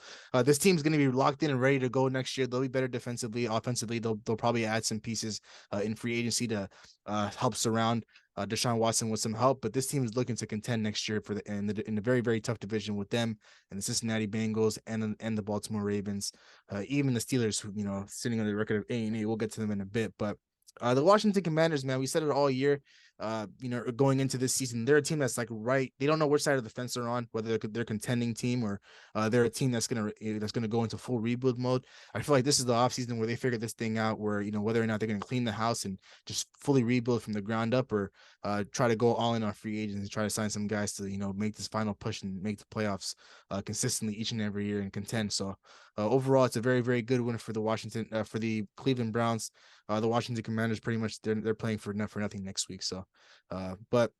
this team's going to be locked in and ready to go next year. They'll be better defensively. Offensively, they'll probably add some pieces in free agency to help surround Deshaun Watson with some help, but this team is looking to contend next year in the very, very tough division with them and the Cincinnati Bengals and the Baltimore Ravens, even the Steelers, who sitting on the record of 8-8. We'll get to them in a bit, but the Washington Commanders, man, we said it all year. Going into this season, they're a team that's like they don't know which side of the fence they're on, whether they're a contending team or they're a team that's gonna go into full rebuild mode. I feel like this is the offseason where they figure this thing out, where whether or not they're gonna clean the house and just fully rebuild from the ground up, or try to go all in on free agents and try to sign some guys to make this final push and make the playoffs consistently each and every year and contend. So overall, it's a very, very good win for the Cleveland Browns. The Washington Commanders, pretty much they're playing for nothing next week. So, but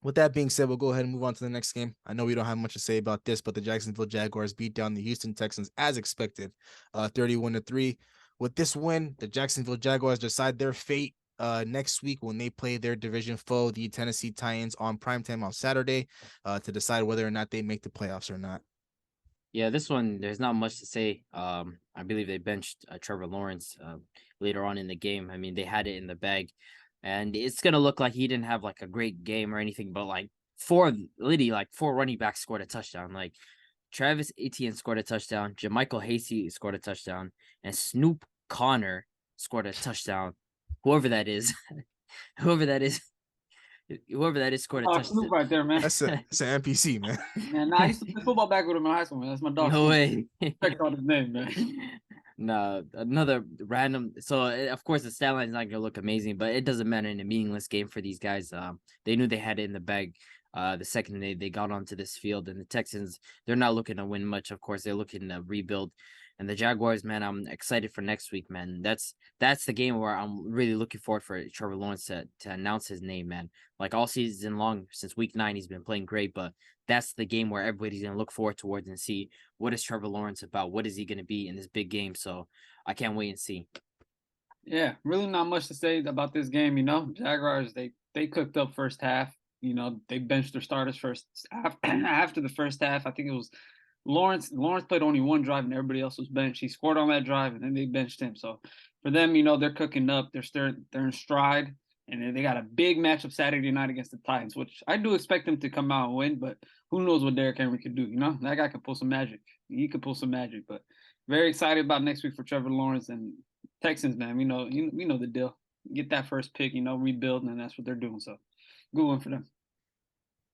with that being said, we'll go ahead and move on to the next game. I know we don't have much to say about this, but the Jacksonville Jaguars beat down the Houston Texans as expected, 31-3. With this win, the Jacksonville Jaguars decide their fate next week when they play their division foe, the Tennessee Titans, on primetime on Saturday, to decide whether or not they make the playoffs or not. Yeah, this one, there's not much to say. I believe they benched Trevor Lawrence later on in the game. I mean, they had it in the bag, and it's going to look like he didn't have like a great game or anything, but like four running backs scored a touchdown. Like Travis Etienne scored a touchdown, JaMycal Hasty scored a touchdown, and Snoop Connor scored a touchdown. Whoever that is scored a touchdown. Snoop right there, man. That's an NPC, man. Man, I used to play football back with him in high school, man. That's my dog. No way. Respect on his name, man. No, another random. So of course the stat line is not gonna look amazing, but it doesn't matter in a meaningless game for these guys. They knew they had it in the bag. The second they got onto this field, and the Texans, they're not looking to win much. Of course, they're looking to rebuild. And the Jaguars, man, I'm excited for next week, man. That's the game where I'm really looking forward for Trevor Lawrence to announce his name, man. Like all season long, since week 9, he's been playing great, but that's the game where everybody's going to look forward towards and see what is Trevor Lawrence about? What is he going to be in this big game? So I can't wait and see. Yeah, really not much to say about this game, Jaguars, they cooked up first half. They benched their starters after the first half. I think it was Lawrence played only one drive and everybody else was benched. He scored on that drive and then they benched him. So for them, they're cooking up. They're in stride. And then they got a big matchup Saturday night against the Titans, which I do expect them to come out and win, but who knows what Derrick Henry could do, you know? That guy could pull some magic. He could pull some magic, but very excited about next week for Trevor Lawrence and Texans, man. We know the deal. Get that first pick, rebuild, and that's what they're doing. So good one for them.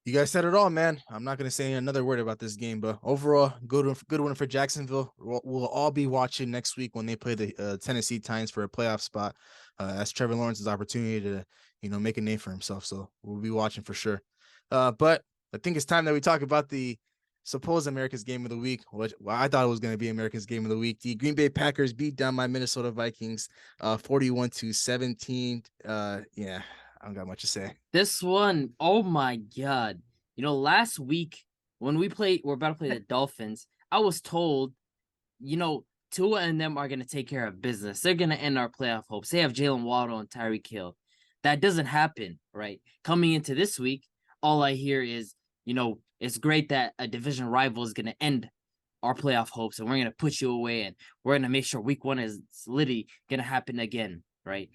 You guys said it all, man. I'm not going to say another word about this game, but overall, good one for Jacksonville. We'll all be watching next week when they play the Tennessee Titans for a playoff spot. That's Trevor Lawrence's opportunity to, make a name for himself. So we'll be watching for sure. But I think it's time that we talk about the supposed America's game of the week, which I thought it was going to be America's game of the week. The Green Bay Packers beat down my Minnesota Vikings 41-17. Yeah. I don't got much to say. This one, oh my God. Last week when we're about to play the Dolphins, I was told, Tua and them are going to take care of business. They're going to end our playoff hopes. They have Jalen Waddle and Tyreek Hill. That doesn't happen, right? Coming into this week, all I hear is, it's great that a division rival is going to end our playoff hopes and we're going to put you away and we're going to make sure week one is literally going to happen again, right?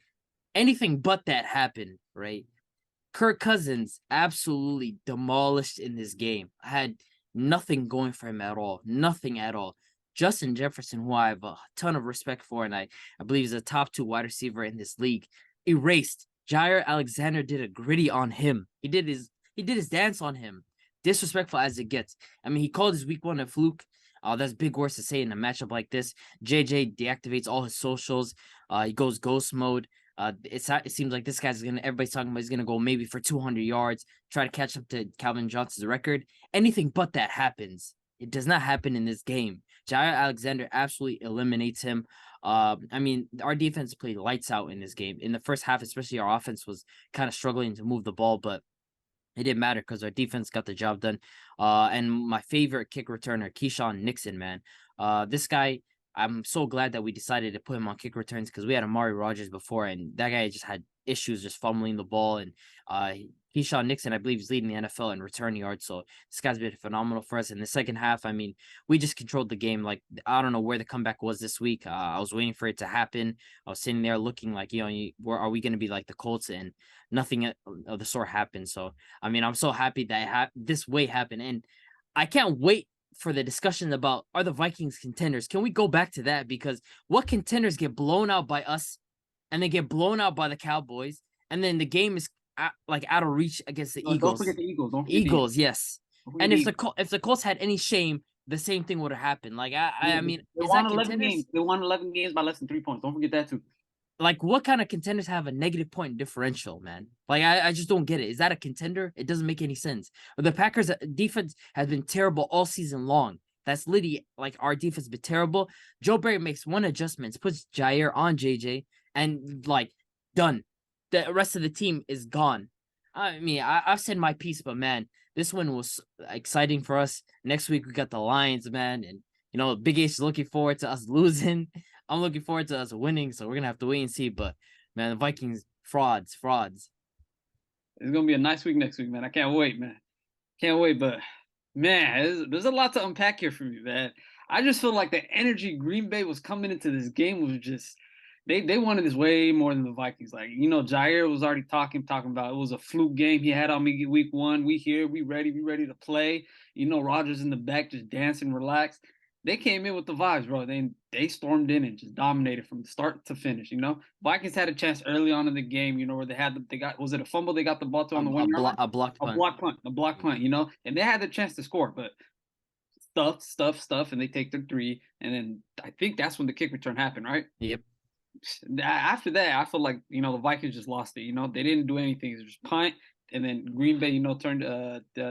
Anything but that happened, right? Kirk Cousins absolutely demolished in this game. I had nothing going for him at all. Nothing at all. Justin Jefferson, who I have a ton of respect for, and I believe is a top 2 wide receiver in this league, erased. Jair Alexander did a gritty on him. He did his dance on him. Disrespectful as it gets. I mean, he called his week one a fluke. That's big words to say in a matchup like this. JJ deactivates all his socials. He goes ghost mode. It seems like this guy's everybody's talking about he's gonna go maybe for 200 yards, try to catch up to Calvin Johnson's record. Anything but that happens. It does not happen in this game. Jair Alexander absolutely eliminates him. I mean, our defense played lights out in this game. In the first half, especially our offense was kind of struggling to move the ball, but it didn't matter because our defense got the job done. And my favorite kick returner, Keyshawn Nixon, man. This guy, I'm so glad that we decided to put him on kick returns because we had Amari Rodgers before, and that guy just had issues just fumbling the ball. And Keyshawn Nixon, I believe, is leading the NFL in return yards. So this guy's been phenomenal for us. In the second half, I mean, we just controlled the game. Like, I don't know where the comeback was this week. I was waiting for it to happen. I was sitting there looking like, where are we going to be like the Colts? And nothing of the sort happened. So, I mean, I'm so happy that this way happened. And I can't wait for the discussion about, are the Vikings contenders? Can we go back to that? Because what contenders get blown out by us and they get blown out by the Cowboys, and then the game is out of reach against the Eagles. Don't forget the Eagles. Eagles, yes. And if the Colts had any shame, the same thing would have happened. Like I mean, they won 11 games. They won 11 games by less than 3 points. Don't forget that too. Like, what kind of contenders have a negative point differential, man? Like, I just don't get it. Is that a contender? It doesn't make any sense. The Packers' defense has been terrible all season long. That's literally, like, our defense has been terrible. Joe Barry makes one adjustment, puts Jair on JJ, and, like, done. The rest of the team is gone. I mean, I've said my piece, but, man, this one was exciting for us. Next week, we got the Lions, man, and, Big H is looking forward to us losing. I'm looking forward to us winning, so we're going to have to wait and see. But, man, the Vikings, frauds. It's going to be a nice week next week, man. I can't wait, man. Can't wait, but, man, there's a lot to unpack here for me, man. I just feel like the energy Green Bay was coming into this game was just – they wanted this way more than the Vikings. Like, Jair was already talking about it was a fluke game he had on me week one. We here, we ready to play. Rodgers in the back just dancing, relaxed. They came in with the vibes, bro. They stormed in and just dominated from start to finish. Vikings had a chance early on in the game. Where they got was it a fumble? They got the ball to on the 1 yard line? A blocked punt. A block punt. And they had the chance to score, but stuff, and they take their 3. And then I think that's when the kick return happened, right? Yep. After that, I feel like the Vikings just lost it. They didn't do anything. It was just punt, and then Green Bay, turned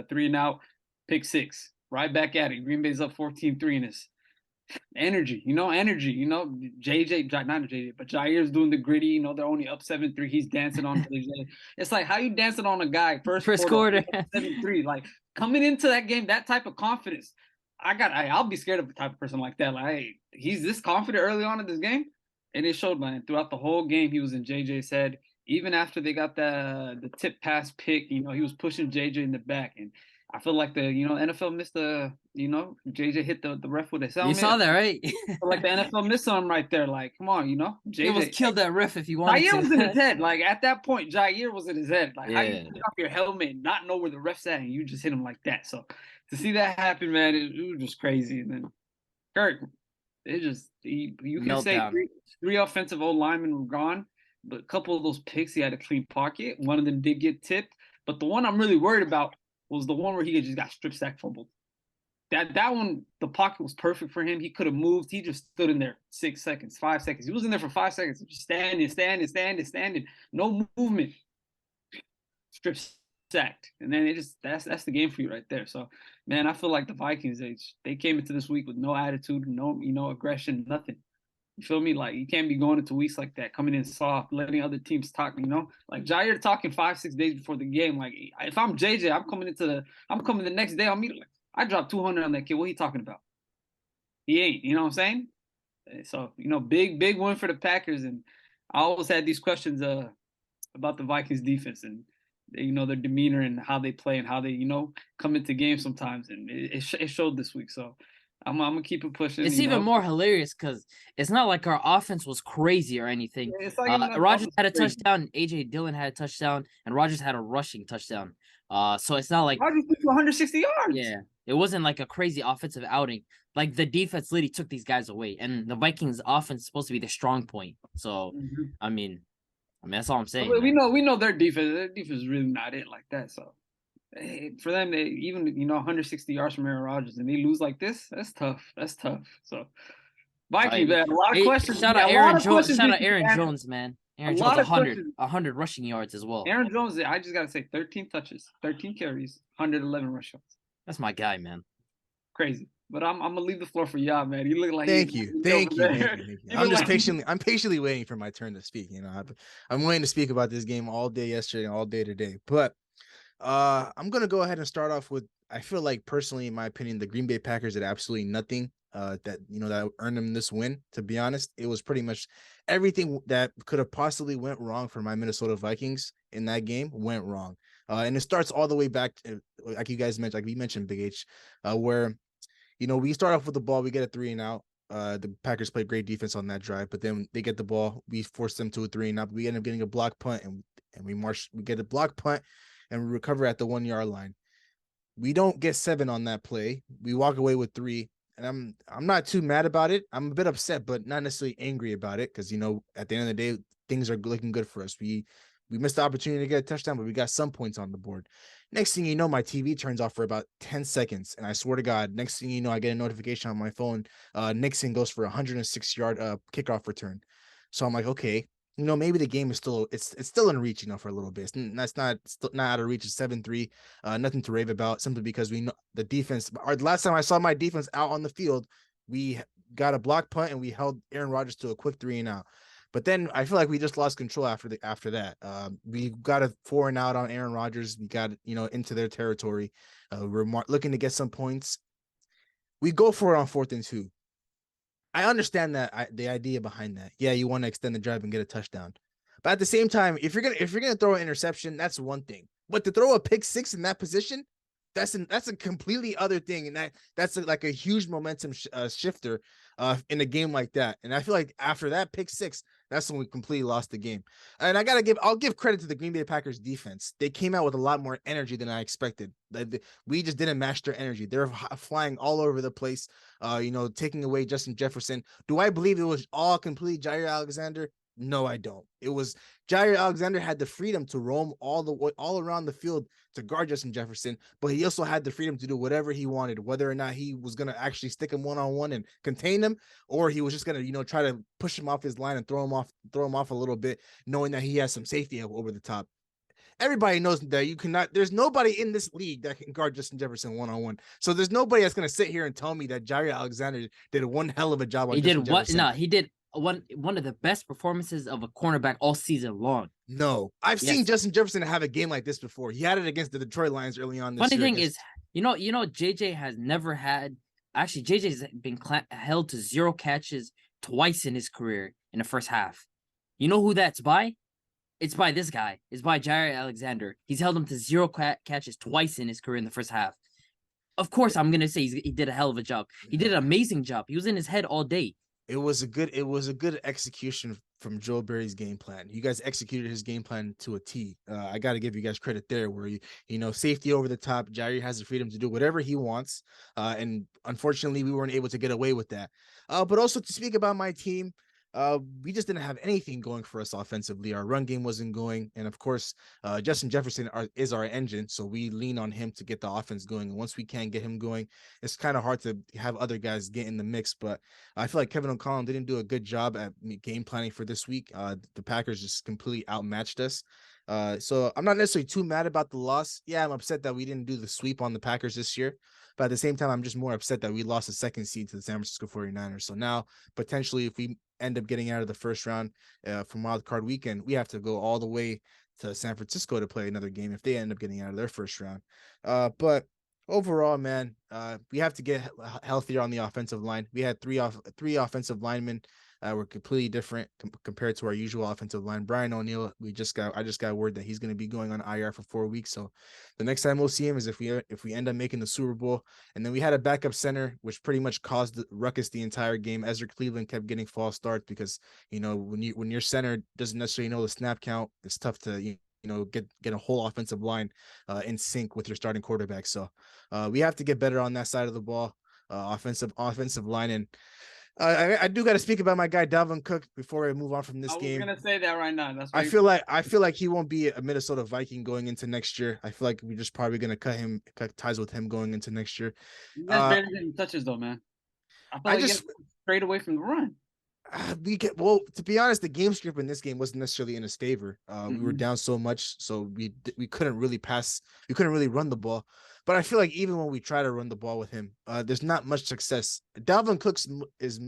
3 and out, pick 6. Right back at it. Green Bay's up 14-3 in this energy. JJ, not JJ, but Jair's doing the gritty. They're only up 7-3. He's dancing on JJ. It's like, how you dancing on a guy first quarter 7-3? Like, coming into that game, that type of confidence. I'll be scared of a type of person like that. Like, hey, he's this confident early on in this game, and it showed, man. Throughout the whole game, he was in JJ's head. Even after they got the tip pass pick, he was pushing JJ in the back, and I feel like the NFL missed the JJ hit the ref with his You helmet. saw that, right? I feel like the NFL missed on him right there. Like, come on, JJ He almost killed that ref if you wanted Jair to. was in his head. Like at that point, Jair was in his head. Like how you Yeah. take off your helmet and not know where the ref's at, and you just hit him like that. So to see that happen, man, it was just crazy. And then Kirk, you can say Meltdown. three offensive old linemen were gone, but a couple of those picks he had a clean pocket. One of them did get tipped, but the one I'm really worried about was the one where he just got strip sack fumbled. That one, the pocket was perfect for him. He could have moved. He just stood in there 6 seconds, 5 seconds. He was in there for 5 seconds, just standing. No movement. Strip sacked. And then that's the game for you right there. So, man, I feel like the Vikings, they came into this week with no attitude, no aggression, nothing. You feel me? Like, you can't be going into weeks like that, coming in soft, letting other teams talk, Like, Jair talking 5-6 days before the game. Like, if I'm JJ, I'm coming the next day, I'll meet him. Like, I dropped 200 on that kid. What he talking about? He ain't, you know what I'm saying? So, big win for the Packers. And I always had these questions about the Vikings defense and, their demeanor and how they play and how they, come into games sometimes. And it showed this week. So I'm going to keep it pushing. It's even more hilarious because it's not like our offense was crazy or anything. It's like Rodgers had a touchdown, A.J. Dillon had a touchdown, and Rodgers had a rushing touchdown. So it's not like Rodgers threw 160 yards. Yeah, it wasn't like a crazy offensive outing. Like the defense literally took these guys away, and the Vikings offense is supposed to be the strong point. So I mean that's all I'm saying. We know their defense. Their defense is really not it like that. So for them, they even 160 yards from Aaron Rodgers, and they lose like this. That's tough. So Vikings, man, a lot of questions. Shout out Aaron Jones. Shout out Aaron Jones, man. Aaron Jones, 100 rushing yards as well. Aaron Jones, I just gotta say, 13 touches, 13 carries, 111 rush yards. That's my guy, man. Crazy. But I'm gonna leave the floor for y'all, man. You look like thank you. I'm patiently waiting for my turn to speak. I'm waiting to speak about this game all day yesterday and all day today. But I'm gonna go ahead and start off with, I feel like personally, in my opinion, the Green Bay Packers did absolutely nothing that earned them this win. To be honest, it was pretty much everything that could have possibly went wrong for my Minnesota Vikings in that game went wrong. And it starts all the way back to, like you guys mentioned, like we mentioned, Big H, where we start off with the ball, we get a 3-and-out. The Packers played great defense on that drive, but then they get the ball, we force them to a 3-and-out. We end up getting a block punt, and we get a block punt, and we recover at the 1-yard line. We don't get 7 on that play. We walk away with 3. And I'm not too mad about it. I'm a bit upset, but not necessarily angry about it, because at the end of the day, things are looking good for us. We missed the opportunity to get a touchdown, but we got some points on the board. Next thing you know, my TV turns off for about 10 seconds, and I swear to God, next thing you know, I get a notification on my phone. Nixon goes for a 106-yard kickoff return. So I'm like, okay, maybe the game is still it's still in reach, for a little bit. That's not out of reach. It's 7-3, nothing to rave about, simply because we know the defense. Last time I saw my defense out on the field, we got a block punt and we held Aaron Rodgers to a quick 3-and-out. But then I feel like we just lost control after that. We got a 4-and-out on Aaron Rodgers. We got into their territory. We're looking to get some points. We go for it on 4th and 2. I understand that the idea behind that. Yeah, you want to extend the drive and get a touchdown, but at the same time, if you're gonna throw an interception, that's one thing. But to throw a pick 6 in that position, that's a completely other thing, and that's like a huge momentum shifter in a game like that. And I feel like after that pick 6, that's when we completely lost the game. And I'll give credit to the Green Bay Packers defense. They came out with a lot more energy than I expected. We just didn't match their energy. They're flying all over the place, taking away Justin Jefferson. Do I believe it was all completely Jair Alexander? No, I don't. It was Jair Alexander had the freedom to roam all around the field to guard Justin Jefferson, but he also had the freedom to do whatever he wanted, whether or not he was going to actually stick him one-on-one and contain him, or he was just going to, try to push him off his line and throw him off a little bit, knowing that he has some safety over the top. Everybody knows that there's nobody in this league that can guard Justin Jefferson one-on-one. So there's nobody that's going to sit here and tell me that Jair Alexander did one hell of a job on Justin Jefferson. No, he did one of the best performances of a cornerback all season long. No, I've seen Justin Jefferson have a game like this before. He had it against the Detroit Lions early on this year. Funny thing is, JJ has never had. Actually, JJ's been held to 0 catches twice in his career in the first half. You know who that's by? It's by this guy. It's by Jair Alexander. He's held him to 0 catches twice in his career in the first half. Of course, I'm gonna say he did a hell of a job. He did an amazing job. He was in his head all day. It was a good execution from Joe Barry's game plan. You guys executed his game plan to a T. I got to give you guys credit there, where you know, safety over the top. Jair has the freedom to do whatever he wants, and unfortunately, we weren't able to get away with that. But also to speak about my team, we just didn't have anything going for us offensively. Our run game wasn't going, and of course, Justin Jefferson is our engine, so we lean on him to get the offense going. And once we can't get him going, it's kind of hard to have other guys get in the mix. But I feel like Kevin O'Connell didn't do a good job at game planning for this week. The Packers just completely outmatched us. So I'm not necessarily too mad about the loss. Yeah, I'm upset that we didn't do the sweep on the Packers this year. But at the same time, I'm just more upset that we lost the second seed to the San Francisco 49ers. So now, potentially, if we end up getting out of the first round from Wild Card Weekend, we have to go all the way to San Francisco to play another game if they end up getting out of their first round. But overall, man, we have to get healthier on the offensive line. We had three offensive linemen. Were completely different compared to our usual offensive line. Brian O'Neill, I just got word that he's going to be going on IR for 4 weeks. So the next time we'll see him is if we end up making the Super Bowl. And then we had a backup center, which pretty much caused the ruckus the entire game. Ezra Cleveland kept getting false starts because, you know, when your center doesn't necessarily know the snap count, it's tough to you know get a whole offensive line in sync with your starting quarterback. So we have to get better on that side of the ball, offensive line. And I do got to speak about my guy Dalvin Cook before I move on from this game. I was gonna say that right now. I feel like he won't be a Minnesota Viking going into next year. I feel like we're just probably gonna cut ties with him going into next year. That's better than touches though, man. I feel like just straight away from the run. To be honest, the game script in this game wasn't necessarily in his favor. We were down so much, so we couldn't really run the ball. But I feel like even when we try to run the ball with him, there's not much success. Dalvin Cook is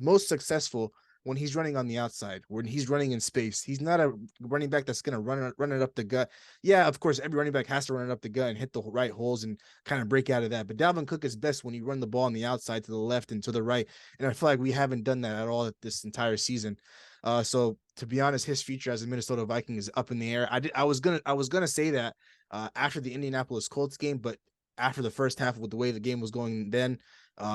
most successful when he's running on the outside, when he's running in space. He's not a running back that's gonna run it up the gut. Yeah, of course, every running back has to run it up the gut and hit the right holes and kind of break out of that. But Dalvin Cook is best when you run the ball on the outside to the left and to the right. And I feel like we haven't done that at all this entire season. So to be honest, his future as a Minnesota Viking is up in the air. I was gonna say that after the Indianapolis Colts game, but after the first half with the way the game was going then.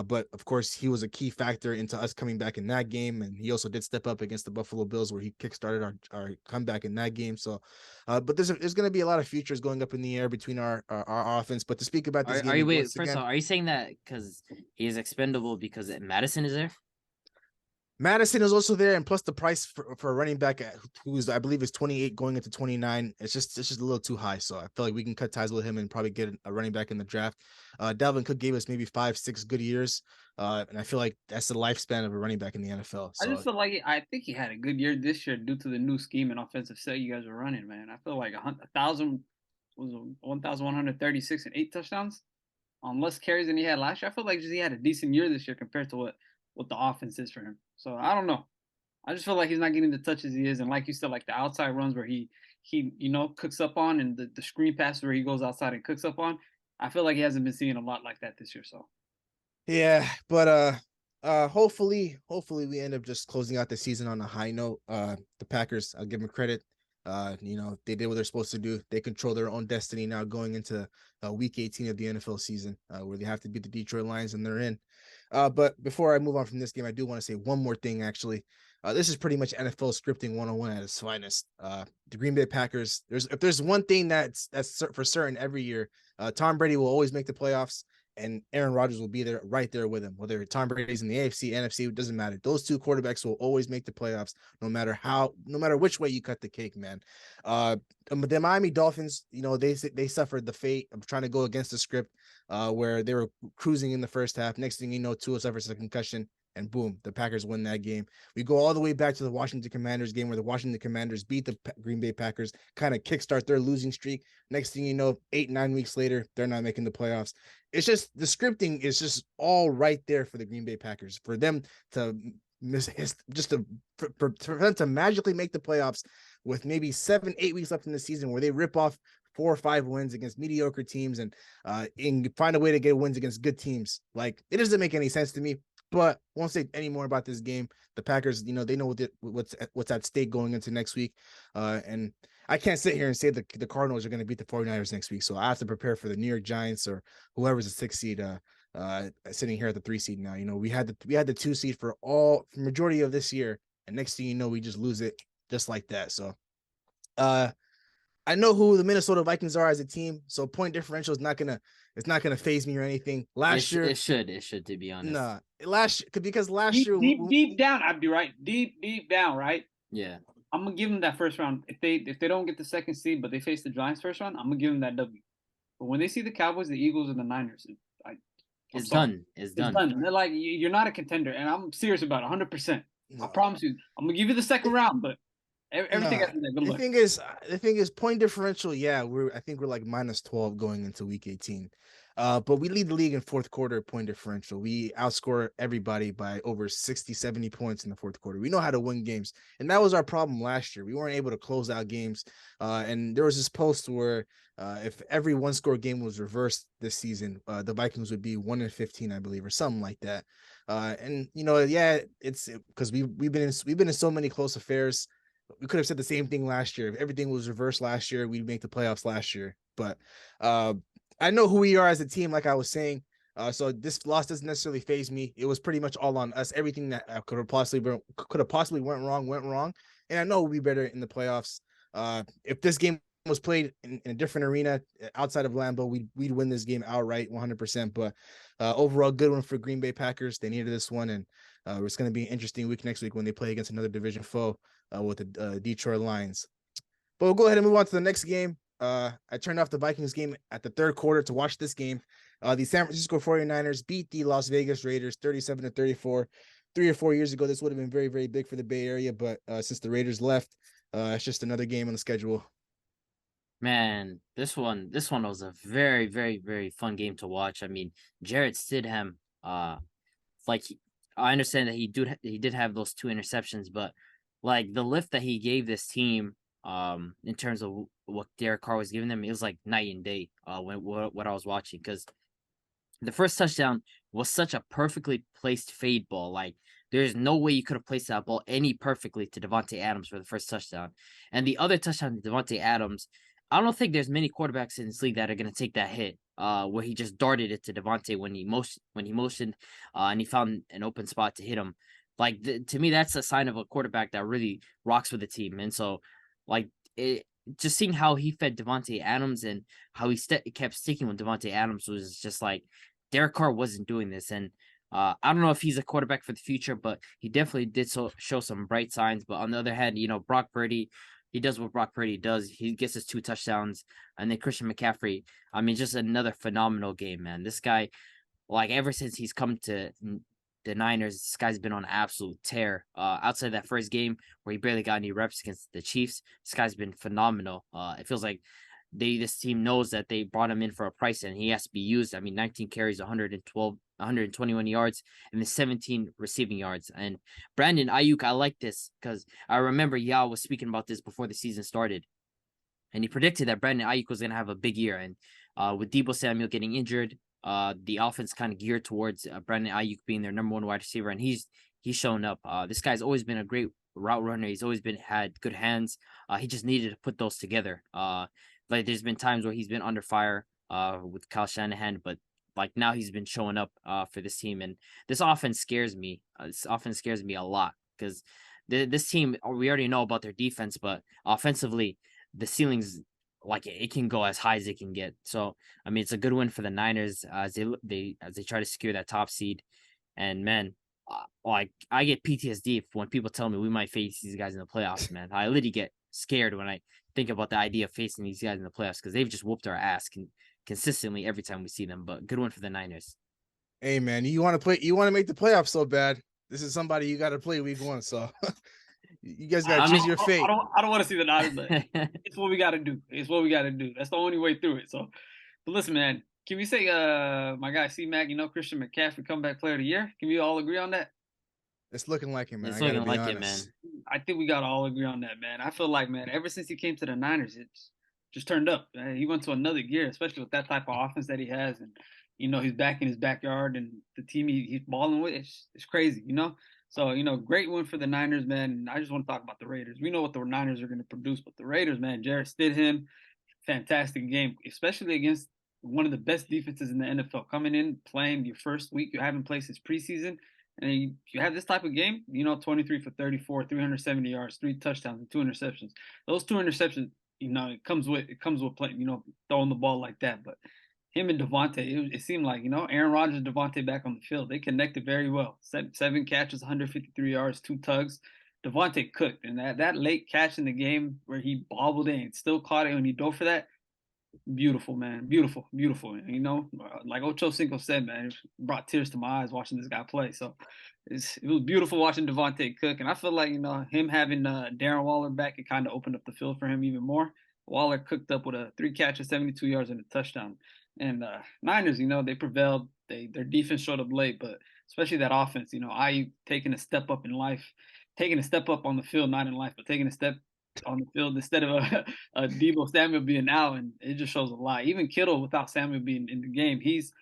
But of course, he was a key factor into us coming back in that game, and he also did step up against the Buffalo Bills, where he kickstarted our comeback in that game. So, but there's going to be a lot of futures going up in the air between our offense. But to speak about this game, first of all, are you saying that because he is expendable because Madison is there? Madison is also there, and plus the price for a running back who's I believe is 28 going into 29. It's just a little too high. So I feel like we can cut ties with him and probably get a running back in the draft. Dalvin Cook gave us maybe 5-6 good years, and I feel like that's the lifespan of a running back in the NFL. So, I just feel like I think he had a good year this year due to the new scheme and offensive set you guys were running. Man, I feel like 1,136 and 8 touchdowns on less carries than he had last year. I feel like he had a decent year this year compared to what the offense is for him. So I don't know. I just feel like he's not getting the touches he is, and like you said, like the outside runs where he cooks up on, and the screen passes where he goes outside and cooks up on. I feel like he hasn't been seeing a lot like that this year. So yeah, but hopefully we end up just closing out the season on a high note. The Packers, I'll give them credit. They did what they're supposed to do. They control their own destiny now going into week 18 of the NFL season, where they have to beat the Detroit Lions, and they're in. But before I move on from this game, I do want to say one more thing, actually. This is pretty much NFL scripting 101 at its finest. The Green Bay Packers, if there's one thing that's for certain every year, Tom Brady will always make the playoffs, and Aaron Rodgers will be there right there with him. Whether Tom Brady's in the AFC, NFC, it doesn't matter. Those two quarterbacks will always make the playoffs, no matter which way you cut the cake, man. The Miami Dolphins, they suffered the fate of trying to go against the script, where they were cruising in the first half. Next thing you know, Tua suffers a concussion, and boom, the Packers win that game. We go all the way back to the Washington Commanders game, where the Washington Commanders beat the Green Bay Packers, kind of kickstart their losing streak. Next thing you know, 8-9 weeks later, they're not making the playoffs. It's just the scripting is just all right there for the Green Bay Packers, for them to for them to magically make the playoffs with maybe 7-8 weeks left in the season, where they rip off 4 or 5 wins against mediocre teams and find a way to get wins against good teams. Like, it doesn't make any sense to me. But won't say any more about this game. The Packers, they know what's at stake going into next week. And I can't sit here and say the Cardinals are going to beat the 49ers next week. So I have to prepare for the New York Giants or whoever's the 6th seed sitting here at the 3 seed now. We had the 2 seed for majority of this year, and next thing you know, we just lose it just like that. So I know who the Minnesota Vikings are as a team, so point differential is not gonna phase me or anything. Last year, it should to be honest. Nah, last year deep down, I'd be right. Deep down, right? Yeah, I'm gonna give them that first round. If they don't get the 2nd seed, but they face the Giants first round, I'm gonna give them that W. But when they see the Cowboys, the Eagles, and the Niners, it's done. It's done. They're like, you're not a contender, and I'm serious about it, 100%. I promise you. I'm gonna give you the 2nd round, but everything else is good luck. The thing is point differential. Yeah, I think we're like -12 going into week 18. But we lead the league in fourth quarter point differential. We outscore everybody by over 60, 70 points in the fourth quarter. We know how to win games. And that was our problem last year. We weren't able to close out games. And there was this post where if every 1-score game was reversed this season, the Vikings would be 1-15, I believe, or something like that. And it's because we've been in so many close affairs. We could have said the same thing last year. If everything was reversed last year, we'd make the playoffs last year. But I know who we are as a team, like I was saying. So this loss doesn't necessarily faze me. It was pretty much all on us. Everything that could have possibly went wrong. And I know we'll be better in the playoffs. If this game was played in a different arena outside of Lambeau, we'd win this game outright 100%. But overall, good one for Green Bay Packers. They needed this one, and it's going to be an interesting week next week when they play against another division foe with the Detroit Lions. But we'll go ahead and move on to the next game. I turned off the Vikings game at the third quarter to watch this game. The San Francisco 49ers beat the Las Vegas Raiders 37-34. 3 or 4 years ago, this would have been very, very big for the Bay Area, but since the Raiders left, it's just another game on the schedule. Man, this one was a very, very, very fun game to watch. I mean, Jarrett Stidham, I understand that he did have those 2 interceptions, but like the lift that he gave this team, in terms of what Derek Carr was giving them, it was like night and day. What I was watching, because the first touchdown was such a perfectly placed fade ball. Like there's no way you could have placed that ball any perfectly to Devontae Adams for the first touchdown, and the other touchdown to Devontae Adams. I don't think there's many quarterbacks in this league that are going to take that hit, where he just darted it to Devontae when he motioned, and he found an open spot to hit him. Like to me, that's a sign of a quarterback that really rocks with the team. And so, like just seeing how he fed Devontae Adams and how he kept sticking with Devontae Adams was just like Derek Carr wasn't doing this. And I don't know if he's a quarterback for the future, but he definitely did show some bright signs. But on the other hand, Brock Purdy. He does what Brock Purdy does. He gets his 2 touchdowns. And then Christian McCaffrey, I mean, just another phenomenal game, man. This guy, like, ever since he's come to the Niners, this guy's been on an absolute tear. Outside that first game where he barely got any reps against the Chiefs, this guy's been phenomenal. It feels like this team knows that they brought him in for a price and he has to be used. I mean, 19 carries, 121 yards, and the 17 receiving yards. And Brandon Ayuk, I like this because I remember Yao was speaking about this before the season started, and he predicted that Brandon Ayuk was going to have a big year. And with Deebo Samuel getting injured, the offense kind of geared towards Brandon Ayuk being their number 1 wide receiver, and he's shown up. This guy's always been a great route runner. He's always had good hands. He just needed to put those together. Like there's been times where he's been under fire with Kyle Shanahan, but like now he's been showing up for this team, and this offense scares me. This offense scares me a lot because this team, we already know about their defense, but offensively, the ceiling's like it can go as high as it can get. So I mean, it's a good win for the Niners as they try to secure that top seed. And man, like I get PTSD when people tell me we might face these guys in the playoffs. Man, I literally get scared when I think about the idea of facing these guys in the playoffs because they've just whooped our ass consistently every time we see them. But good one for the Niners. Hey man, you want to make the playoffs so bad. This is somebody you got to play week 1. So you guys got to choose your fate. I don't want to see the Niners, but it's what we got to do. It's what we got to do. That's the only way through it. So, but listen, man, can we say my guy C-Mac, Christian McCaffrey comeback player of the year? Can we all agree on that? It's looking like him, man. It's looking like it, man. I think we got to all agree on that, man. I feel like, man, ever since he came to the Niners, it's just turned up. He went to another gear, especially with that type of offense that he has. And he's back in his backyard and the team he's balling with, it's crazy, So, great win for the Niners, man. And I just want to talk about the Raiders. We know what the Niners are going to produce, but the Raiders, man, Jarrett Stidham, fantastic game, especially against one of the best defenses in the NFL. Coming in, playing your first week, you haven't played since preseason, and you have this type of game, 23 for 34, 370 yards, 3 touchdowns, and 2 interceptions. Those 2 interceptions, it comes with playing, throwing the ball like that. But him and Devontae, it seemed like, Aaron Rodgers and Devontae back on the field. They connected very well. 7 catches, 153 yards, 2 tugs. Devontae cooked. And that late catch in the game where he bobbled it and still caught it when he dove for that, beautiful, man. Beautiful, beautiful. Like Ocho Cinco said, man, it brought tears to my eyes watching this guy play. So it was beautiful watching Devontae cook. And I feel like, him having Darren Waller back, it kind of opened up the field for him even more. Waller cooked up with a 3 catches, 72 yards, and a touchdown. And Niners, they prevailed. Their defense showed up late, but especially that offense, IU taking a step up in life, taking a step up on the field, not in life, but taking a step on the field instead of a Deebo Samuel being out, and it just shows a lot. Even Kittle, without Samuel being in the game, he's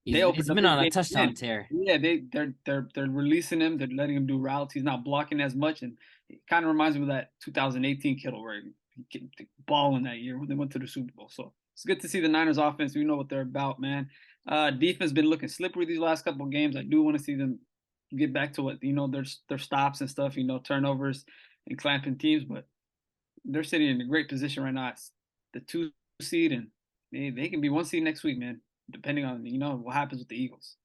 been on a touchdown tear. Yeah, they're releasing him. They're letting him do routes. He's not blocking as much, and it kind of reminds me of that 2018 Kittle where he balling that year when they went to the Super Bowl. So it's good to see the Niners offense. We know what they're about, man. Defense been looking slippery these last couple of games. I do want to see them get back to what their stops and stuff, turnovers and clamping teams, but they're sitting in a great position right now. It's the 2 seed, and they can be 1 seed next week, man, depending on what happens with the Eagles.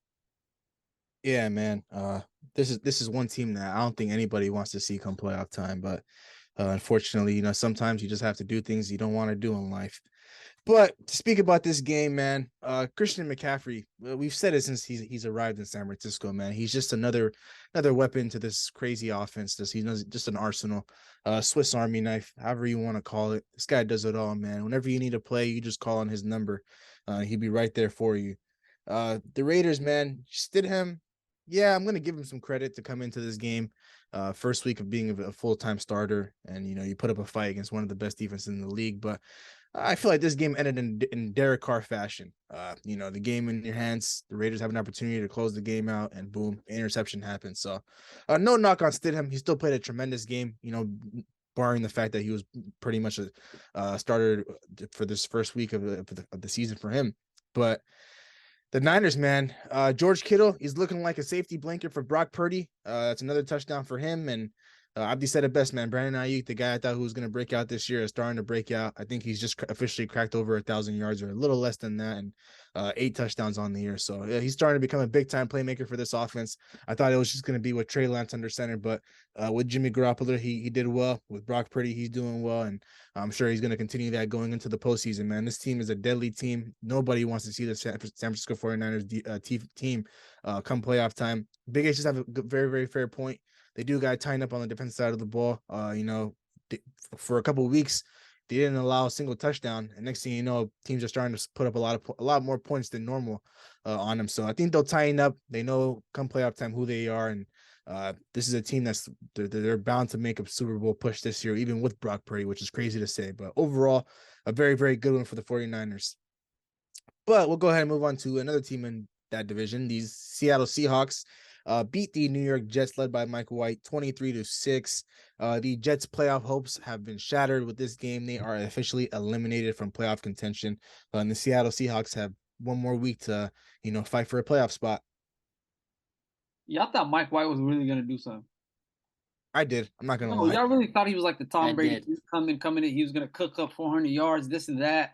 Yeah, man. This is one team that I don't think anybody wants to see come playoff time, but unfortunately, sometimes you just have to do things you don't want to do in life. But to speak about this game, man, Christian McCaffrey, we've said it since he's arrived in San Francisco, man. He's just another weapon to this crazy offense. He's just an arsenal, Swiss Army knife, however you want to call it. This guy does it all, man. Whenever you need to play, you just call on his number. He'd be right there for you. The Raiders, man, Stidham, yeah, I'm going to give him some credit to come into this game. First week of being a full-time starter, and, you put up a fight against one of the best defenses in the league, but I feel like this game ended in Derek Carr fashion. The game in your hands, the Raiders have an opportunity to close the game out, and boom, interception happens. So, no knock on Stidham. He still played a tremendous game, barring the fact that he was pretty much a starter for this first week of the season for him. But the Niners, man, George Kittle, he's looking like a safety blanket for Brock Purdy. That's another touchdown for him, and Abdi said it best, man. Brandon Ayuk, the guy I thought who was going to break out this year, is starting to break out. I think he's just officially cracked over 1,000 yards or a little less than that, and 8 touchdowns on the year. So yeah, he's starting to become a big-time playmaker for this offense. I thought it was just going to be with Trey Lance under center, but with Jimmy Garoppolo, he did well. With Brock Purdy, he's doing well, and I'm sure he's going to continue that going into the postseason, man. This team is a deadly team. Nobody wants to see the San Francisco 49ers team come playoff time. Big H just have a very, very fair point. They do got tying up on the defensive side of the ball. For a couple of weeks, they didn't allow a single touchdown, and next thing you know, teams are starting to put up a lot more points than normal on them. So I think they'll tighten up. They know come playoff time who they are, and this is a team they're bound to make a Super Bowl push this year, even with Brock Purdy, which is crazy to say. But overall, a very, very good one for the 49ers. But we'll go ahead and move on to another team in that division. These Seattle Seahawks beat the New York Jets, led by Mike White, 23-6. The Jets' playoff hopes have been shattered with this game. They are officially eliminated from playoff contention. And the Seattle Seahawks have one more week to, fight for a playoff spot. Yeah, I thought Mike White was really going to do something. I did. I'm not going to lie. Y'all really thought he was like the Tom Brady. He was coming in. He was going to cook up 400 yards, this and that.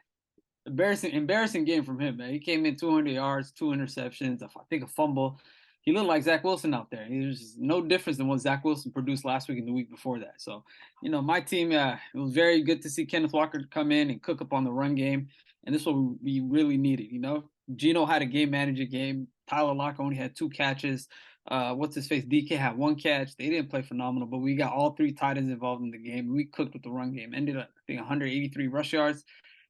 Embarrassing game from him, man. He came in 200 yards, 2 interceptions, I think a fumble. He looked like Zach Wilson out there. He was no difference than what Zach Wilson produced last week and the week before that. So, my team, it was very good to see Kenneth Walker come in and cook up on the run game. And this is what we really needed, Geno had a game manager game. Tyler Lockett only had 2 catches. DK had 1 catch. They didn't play phenomenal, but we got all 3 tight ends involved in the game. We cooked with the run game. Ended up, I think, 183 rush yards.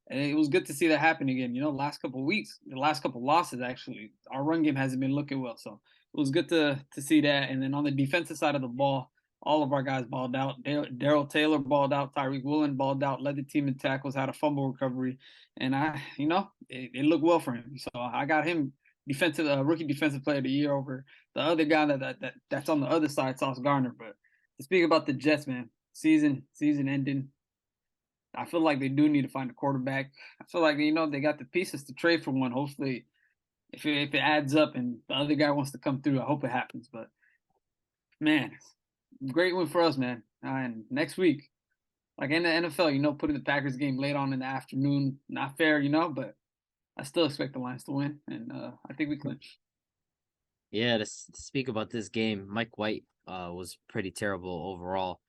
And it was good to see that happen again. Last couple of weeks, the last couple of losses, actually, our run game hasn't been looking well. So it was good to see that. And then on the defensive side of the ball, all of our guys balled out. Darrell Taylor balled out. Tyreek Woolen balled out, led the team in tackles, had a fumble recovery. And it looked well for him. So I got him rookie defensive player of the year over the other guy that's on the other side, Sauce Gardner. But to speak about the Jets, man, season ending. I feel like they do need to find a quarterback. I feel like they got the pieces to trade for one. Hopefully, if it adds up and the other guy wants to come through, I hope it happens. But man, great win for us, man. And next week, like in the NFL, putting the Packers game late on in the afternoon, not fair, but I still expect the Lions to win, and I think we clinch. Yeah, to speak about this game, Mike White was pretty terrible overall.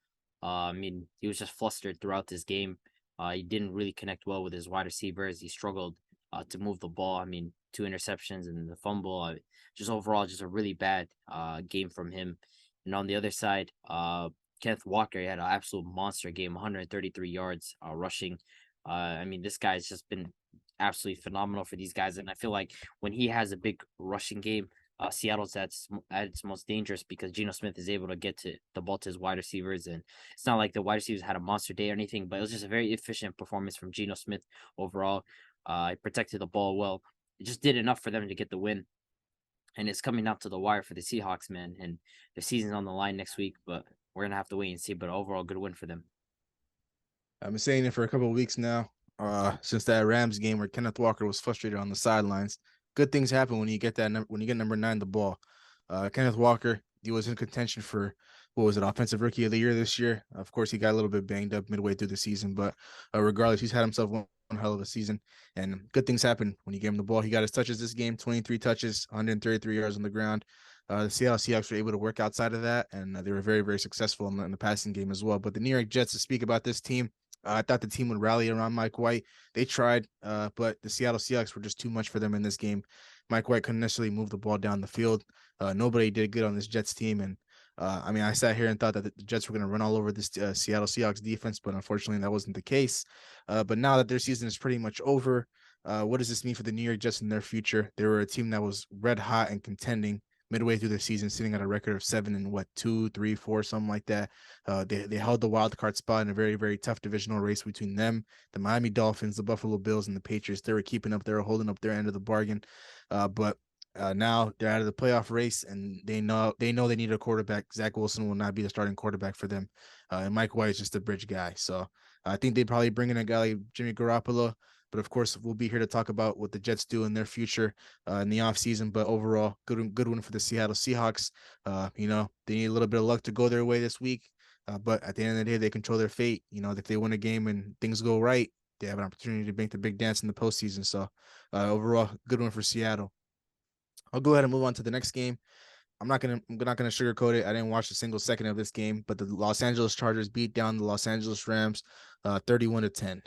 I mean, he was just flustered throughout this game. He didn't really connect well with his wide receivers. He struggled to move the ball. I mean, 2 interceptions and the fumble. Just overall, just a really bad game from him. And on the other side, Kenneth Walker, he had an absolute monster game, 133 yards rushing. I mean, this guy's just been absolutely phenomenal for these guys. And I feel like when he has a big rushing game, Seattle's at its most dangerous because Geno Smith is able to get to the ball to his wide receivers, and it's not like the wide receivers had a monster day or anything, but it was just a very efficient performance from Geno Smith overall. He protected the ball well. It just did enough for them to get the win, and it's coming out to the wire for the Seahawks, man, and the season's on the line next week, but we're gonna have to wait and see. But overall, good win for them. I've been saying it for a couple of weeks now. Since that Rams game where Kenneth Walker was frustrated on the sidelines. Good things happen when you get number 9 the ball. Kenneth Walker, he was in contention for offensive rookie of the year this year. Of course, he got a little bit banged up midway through the season, but regardless, he's had himself one hell of a season. And good things happen when you give him the ball. He got his touches this game, 23 touches, 133 yards on the ground. The Seattle Seahawks were able to work outside of that, and they were very, very successful in the passing game as well. But the New York Jets, to speak about this team, I thought the team would rally around Mike White. They tried, but the Seattle Seahawks were just too much for them in this game. Mike White couldn't necessarily move the ball down the field. Nobody did good on this Jets team. And I mean, I sat here and thought that the Jets were going to run all over this Seattle Seahawks defense, but unfortunately that wasn't the case. But now that their season is pretty much over, what does this mean for the New York Jets in their future? They were a team that was red hot and contending midway through the season, sitting at a record of 7 and 2, 3, 4, something like that. They held the wild card spot in a very, very tough divisional race between them, the Miami Dolphins, the Buffalo Bills, and the Patriots. They were holding up their end of the bargain. But now they're out of the playoff race, and they know they need a quarterback. Zach Wilson will not be the starting quarterback for them, and Mike White is just a bridge guy. So I think they'd probably bring in a guy like Jimmy Garoppolo. But of course, we'll be here to talk about what the Jets do in their future in the offseason. But overall, good one for the Seattle Seahawks. They need a little bit of luck to go their way this week. But at the end of the day, they control their fate. If they win a game and things go right, they have an opportunity to make the big dance in the postseason. So overall, good one for Seattle. I'll go ahead and move on to the next game. I'm not gonna sugarcoat it. I didn't watch a single second of this game, but the Los Angeles Chargers beat down the Los Angeles Rams 31-10.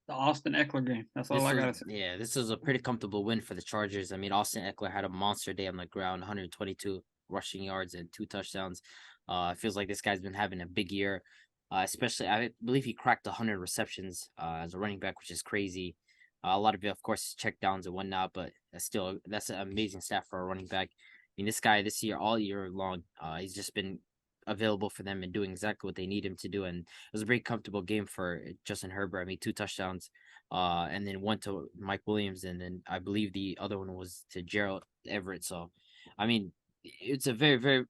The Austin Eckler game. That's all I gotta say. Yeah, this was a pretty comfortable win for the Chargers. I mean, Austin Eckler had a monster day on the ground, 122 rushing yards and 2 touchdowns. It feels like this guy's been having a big year. Especially, I believe he cracked 100 receptions as a running back, which is crazy. A lot of it, of course, check downs and whatnot, but that's an amazing stat for a running back. I mean, this guy this year, all year long, he's just been available for them and doing exactly what they need him to do. And it was a very comfortable game for Justin Herbert. I mean, 2 touchdowns, and then 1 to Mike Williams, and then I believe the other one was to Gerald Everett. So, I mean, it's a very, very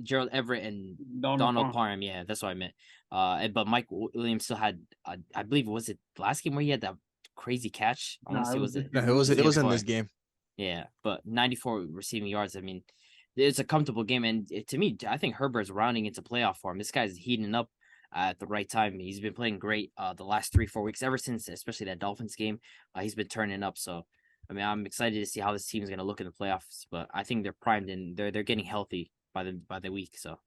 Gerald Everett and Donald Parham. Yeah, that's what I meant. But Mike Williams still had, I believe, was it last game where he had that crazy catch? It was in this game. Yeah, but 94 receiving yards. I mean, it's a comfortable game, and to me, I think Herbert's rounding into playoff form. This guy's heating up at the right time. He's been playing great the last 3-4 weeks, ever since, especially that Dolphins game. He's been turning up. So, I mean, I'm excited to see how this team is going to look in the playoffs. But I think they're primed and they're getting healthy by the week. So.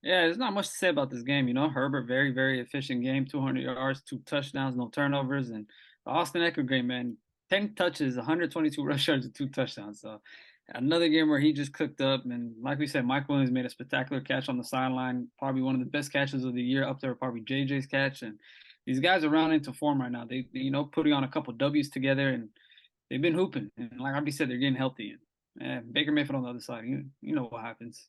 Yeah, there's not much to say about this game. Herbert, very, very efficient game, 200 yards, 2 touchdowns, no turnovers. And the Austin Eckler game, man, 10 touches, 122 rush yards, and 2 touchdowns. So another game where he just cooked up. And like we said, Mike Williams made a spectacular catch on the sideline, probably one of the best catches of the year, up there, probably JJ's catch. And these guys are rounding into form right now. They putting on a couple W's together, and they've been hooping. And like Abby said, they're getting healthy. And Baker Mayfield on the other side, you know what happens.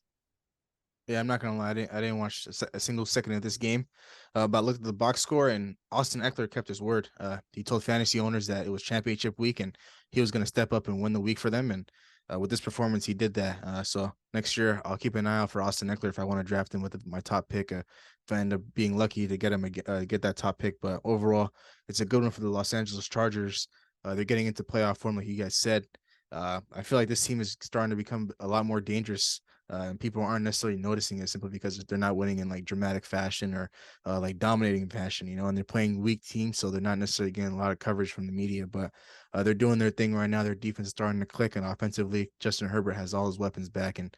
Yeah, I'm not gonna lie. I didn't watch a single second of this game, but I looked at the box score, and Austin Eckler kept his word. He told fantasy owners that it was championship week, and he was gonna step up and win the week for them. And with this performance, he did that. So next year, I'll keep an eye out for Austin Eckler if I want to draft him with my top pick. If I end up being lucky to get him, get that top pick. But overall, it's a good one for the Los Angeles Chargers. They're getting into playoff form, like you guys said. I feel like this team is starting to become a lot more dangerous, and people aren't necessarily noticing it simply because they're not winning in like dramatic fashion or like dominating fashion, and they're playing weak teams, so they're not necessarily getting a lot of coverage from the media. But they're doing their thing right now. Their defense is starting to click, and offensively, Justin Herbert has all his weapons back, and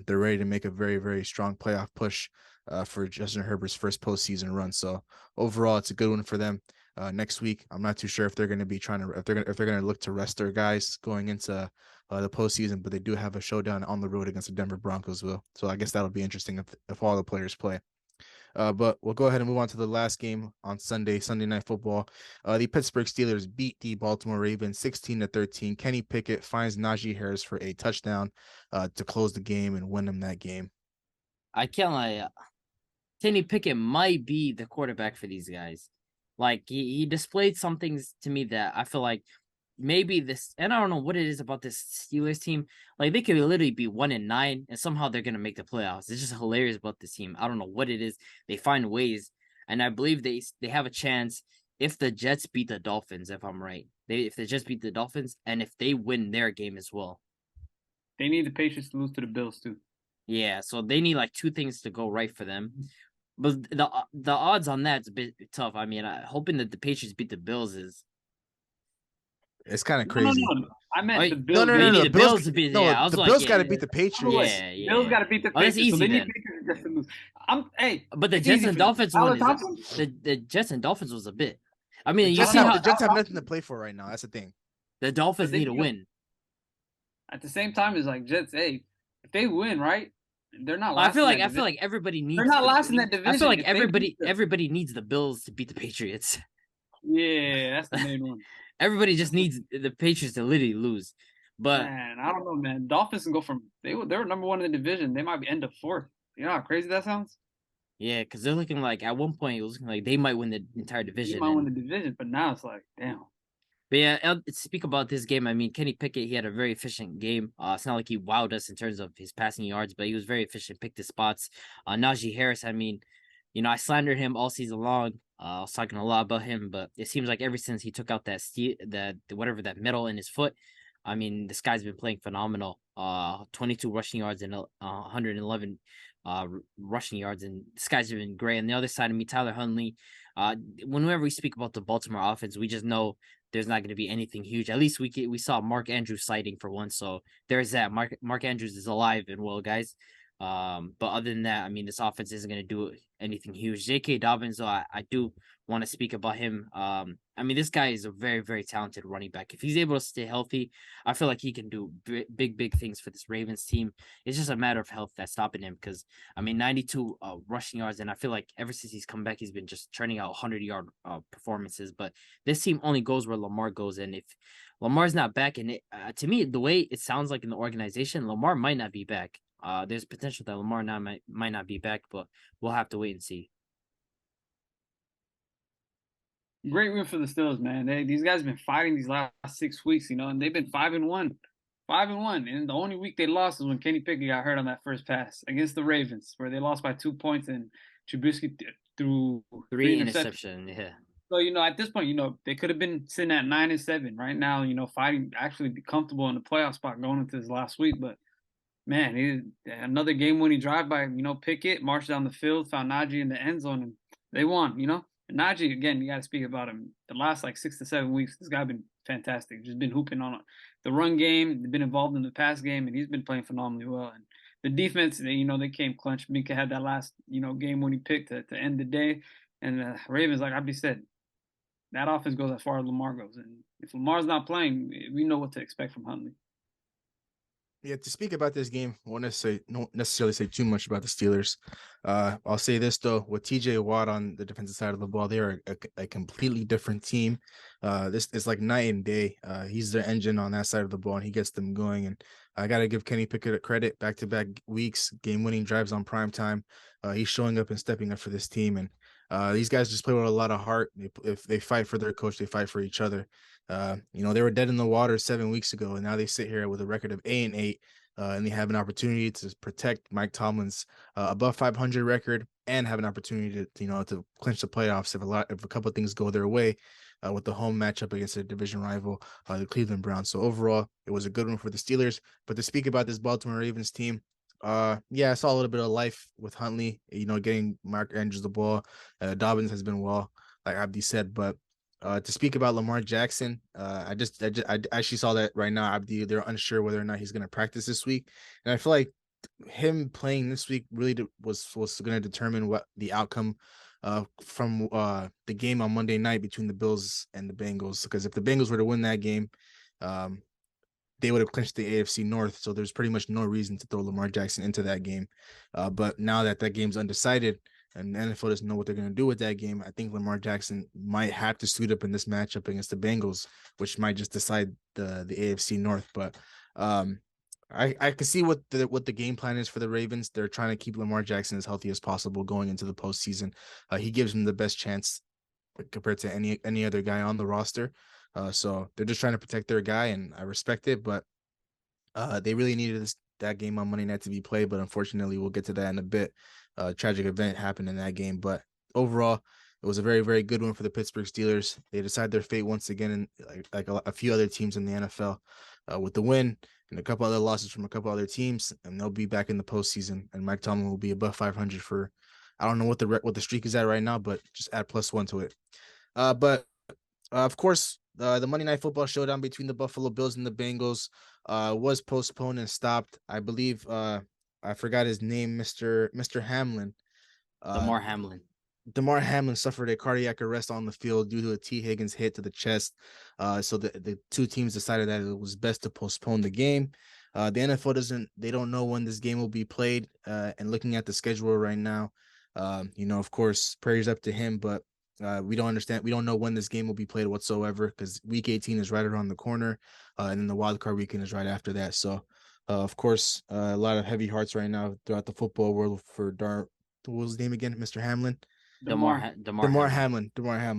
they're ready to make a very, very strong playoff push for Justin Herbert's first postseason run. So overall, it's a good one for them. Next week, I'm not too sure if they're going to be if they're going to look to rest their guys going into the postseason, but they do have a showdown on the road against the Denver Broncos. So I guess that'll be interesting if all the players play. But we'll go ahead and move on to the last game on Sunday Night Football. The Pittsburgh Steelers beat the Baltimore Ravens 16-13. Kenny Pickett finds Najee Harris for a touchdown to close the game and win them that game. I can't lie. Kenny Pickett might be the quarterback for these guys. Like he displayed some things to me that I feel like maybe this, and I don't know what it is about this Steelers team. Like they could literally be 1-9, and somehow they're gonna make the playoffs. It's just hilarious about this team. I don't know what it is. They find ways, and I believe they have a chance if the Jets beat the Dolphins. If I'm right, if the Jets beat the Dolphins, and if they win their game as well. They need the Patriots to lose to the Bills too. Yeah, so they need like two things to go right for them. But the odds on that's a bit tough. I mean, hoping that the Patriots beat the Bills is. It's kind of crazy. No. I meant the Bills. No. The Bills to beat. Yeah, I was the like, Bills got to beat the Patriots. Yeah. Bills got to beat the Patriots. Patriots. That's easy, so they then. need Patriots just to lose. But the Jets and Dolphins one the Jets and Dolphins was a bit. I mean, you see how the Jets have nothing to play for right now. That's the thing. The Dolphins need to win. At the same time, it's like Jets. Hey, if they win, right? They're not. I feel like everybody needs. They're not last in that division. I feel like everybody needs the Bills to beat the Patriots. Yeah, that's the main one. Everybody just needs the Patriots to literally lose. But man, I don't know, man. Dolphins can go from they were number one in the division. They might be end up fourth. You know how crazy that sounds? Yeah, because they're looking like at one point it was looking like they might win the entire division. They might win the division, but now it's like, damn. But yeah, speak about this game. I mean, Kenny Pickett, he had a very efficient game. It's not like he wowed us in terms of his passing yards, but he was very efficient, picked his spots. Najee Harris, I mean, I slandered him all season long. I was talking a lot about him, but it seems like ever since he took out that that metal in his foot, I mean, this guy's been playing phenomenal. 22 rushing yards and 111 rushing yards, and this guy's been great. On the other side of me, Tyler Huntley. Whenever we speak about the Baltimore offense, we just know there's not going to be anything huge. At least we saw Mark Andrews sighting for once, so there's that. Mark Andrews is alive and well, guys. But other than that, I mean, this offense isn't going to do anything huge. J.K. Dobbins, though, I do want to speak about him. I mean, this guy is a very, very talented running back. If he's able to stay healthy, I feel like he can do big things for this Ravens team. It's just a matter of health that's stopping him because, I mean, 92 rushing yards, and I feel like ever since he's come back, he's been just churning out 100-yard performances. But this team only goes where Lamar goes, and if Lamar's not back, and to me, the way it sounds like in the organization, Lamar might not be back. There's potential that Lamar might not be back, but we'll have to wait and see. Great win for the Steelers, man. These guys have been fighting these last 6 weeks, and they've been 5-1. 5-1. And the only week they lost was when Kenny Pickett got hurt on that first pass against the Ravens, where they lost by 2 points and Trubisky threw 3 interceptions. Yeah. So, at this point, they could have been sitting at 9-7 right now, fighting, actually be comfortable in the playoff spot going into this last week. But, man, another game-winning drive by, Pickett, marched down the field, found Najee in the end zone, and they won, And Najee, again, you got to speak about him. The last, 6 to 7 weeks, this guy been fantastic. Just been hooping on the run game, been involved in the pass game, and he's been playing phenomenally well. And the defense, they came clutch. Minka had that last, game when he picked to end the day. And Ravens, like Abdi said, that offense goes as far as Lamar goes. And if Lamar's not playing, we know what to expect from Huntley. Yeah, to speak about this game, I won't necessarily say too much about the Steelers. I'll say this though: with T.J. Watt on the defensive side of the ball, they are a completely different team. This is like night and day. He's their engine on that side of the ball, and he gets them going. And I gotta give Kenny Pickett credit. Back-to-back weeks, game-winning drives on prime time. He's showing up and stepping up for this team, and these guys just play with a lot of heart. If they fight for their coach, they fight for each other. They were dead in the water 7 weeks ago, and now they sit here with a record of 8-8, and they have an opportunity to protect Mike Tomlin's above 500 record and have an opportunity to clinch the playoffs if a couple of things go their way with the home matchup against a division rival, the Cleveland Browns. So overall, it was a good one for the Steelers. But to speak about this Baltimore Ravens team, I saw a little bit of life with Huntley, getting Mark Andrews the ball. Dobbins has been well, like Abdi said, but to speak about Lamar Jackson, I actually saw that right now, Abdi, they're unsure whether or not he's going to practice this week. And I feel like him playing this week really was going to determine what the outcome from the game on Monday night between the Bills and the Bengals. Because if the Bengals were to win that game, they would have clinched the AFC North. So there's pretty much no reason to throw Lamar Jackson into that game. But now that game's undecided, and the NFL doesn't know what they're going to do with that game, I think Lamar Jackson might have to suit up in this matchup against the Bengals, which might just decide the AFC North. But I can see what the game plan is for the Ravens. They're trying to keep Lamar Jackson as healthy as possible going into the postseason. He gives them the best chance compared to any other guy on the roster. So they're just trying to protect their guy, and I respect it. But they really needed that game on Monday night to be played, but unfortunately, we'll get to that in a bit. Tragic event happened in that game, but overall, it was a very, very good one for the Pittsburgh Steelers. They decide their fate once again, in like a few other teams in the NFL, with the win and a couple other losses from a couple other teams, and they'll be back in the postseason. And Mike Tomlin will be above 500 for, I don't know what the streak is at right now, but just add +1 to it. But of course, the Monday Night Football showdown between the Buffalo Bills and the Bengals was postponed and stopped. I believe I forgot his name, Mr. Hamlin. Damar Hamlin suffered a cardiac arrest on the field due to a T. Higgins hit to the chest. So the two teams decided that it was best to postpone the game. The NFL don't know when this game will be played. And looking at the schedule right now, of course, prayers up to him, but we don't know when this game will be played whatsoever, because week 18 is right around the corner, and then the wild card weekend is right after that. So of course, a lot of heavy hearts right now throughout the football world for what was his name again? Mr. Hamlin? Damar Hamlin.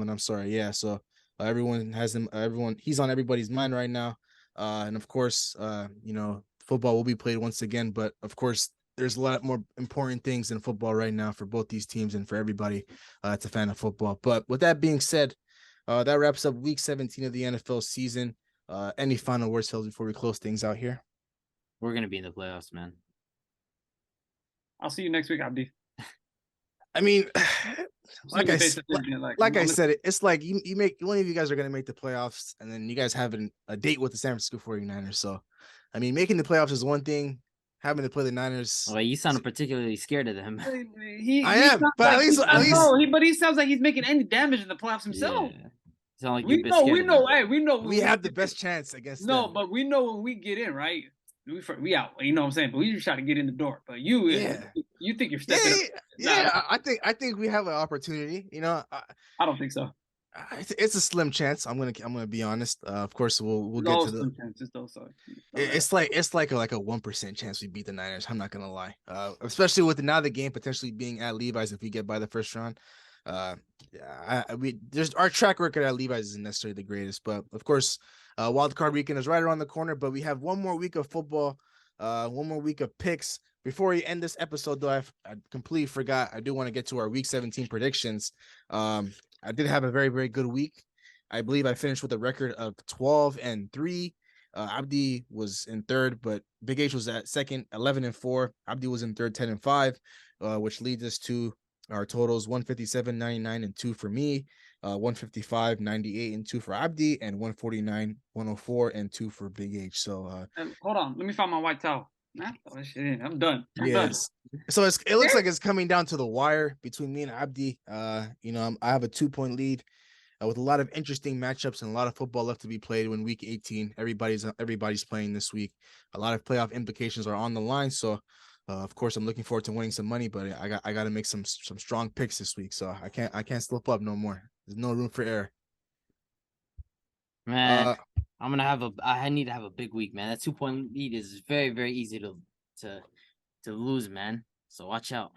I'm sorry. Yeah. So everyone has him. He's on everybody's mind right now. And of course, football will be played once again. But of course, there's a lot more important things in football right now for both these teams and for everybody that's a fan of football. But with that being said, that wraps up week 17 of the NFL season. Any final words, Phil, before we close things out here? We're gonna be in the playoffs, man. I'll see you next week, Abdi. I mean, like I said, it's like you make one of you guys are gonna make the playoffs, and then you guys have a date with the San Francisco 49ers. So, I mean, making the playoffs is one thing. Having to play the Niners. Well, you sound particularly scared of them. I am, but like, at least. But he sounds like he's making any damage in the playoffs himself. Yeah. Sound like we know. We have the best chance against them. But we know when we get in, right? We out. You know what I'm saying? But we just try to get in the door. But you think you're stepping up. Yeah. I think we have an opportunity. I don't think so. It's a slim chance. I'm gonna be honest. Of course, we'll get to the chances though. So it's like a 1% chance we beat the Niners. I'm not gonna lie. Especially with the game potentially being at Levi's if we get by the first round. There's our track record at Levi's isn't necessarily the greatest, but of course, wild card weekend is right around the corner. But we have one more week of football, one more week of picks. Before we end this episode, though, I completely forgot. I do want to get to our week 17 predictions. I did have a very, very good week. I believe I finished with a record of 12-3. Abdi was in third, but Big H was at second, 11-4. Abdi was in third, 10-5, which leads us to our totals: 157, 99, and 2 for me, 155, 98, and 2 for Abdi, and 149, 104, and 2 for Big H. So hold on, let me find my white towel. I'm done. Yes. So it looks like it's coming down to the wire between me and Abdi. I have a 2-point lead. with a lot of interesting matchups and a lot of football left to be played when week 18. Everybody's playing this week. A lot of playoff implications are on the line. So, of course, I'm looking forward to winning some money, but I got to make some strong picks this week. So I can't slip up no more. There's no room for error. Man, I need to have a big week, man. That 2-point lead is very, very easy to lose, man. So watch out.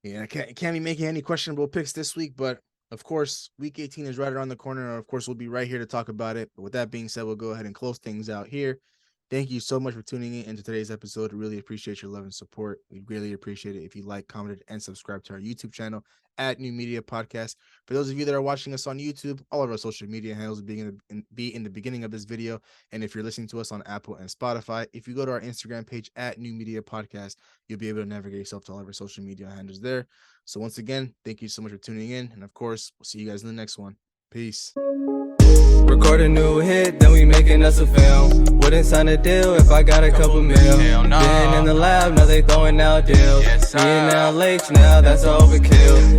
Yeah, I can't be making any questionable picks this week, but of course, week 18 is right around the corner. And of course, we'll be right here to talk about it. But with that being said, we'll go ahead and close things out here. Thank you so much for tuning in into today's episode. We really appreciate your love and support. We greatly appreciate it if you like, commented, and subscribe to our YouTube channel at New Media Podcast. For those of you that are watching us on YouTube, all of our social media handles will be in the beginning of this video. And if you're listening to us on Apple and Spotify, if you go to our Instagram page at New Media Podcast, you'll be able to navigate yourself to all of our social media handles there. So once again, thank you so much for tuning in. And of course, we'll see you guys in the next one. Peace. Record a new hit, then we making us a film. Wouldn't sign a deal if I got a couple mil. Been in the lab, now they throwing out deals. Me and now Lake, now that's overkill.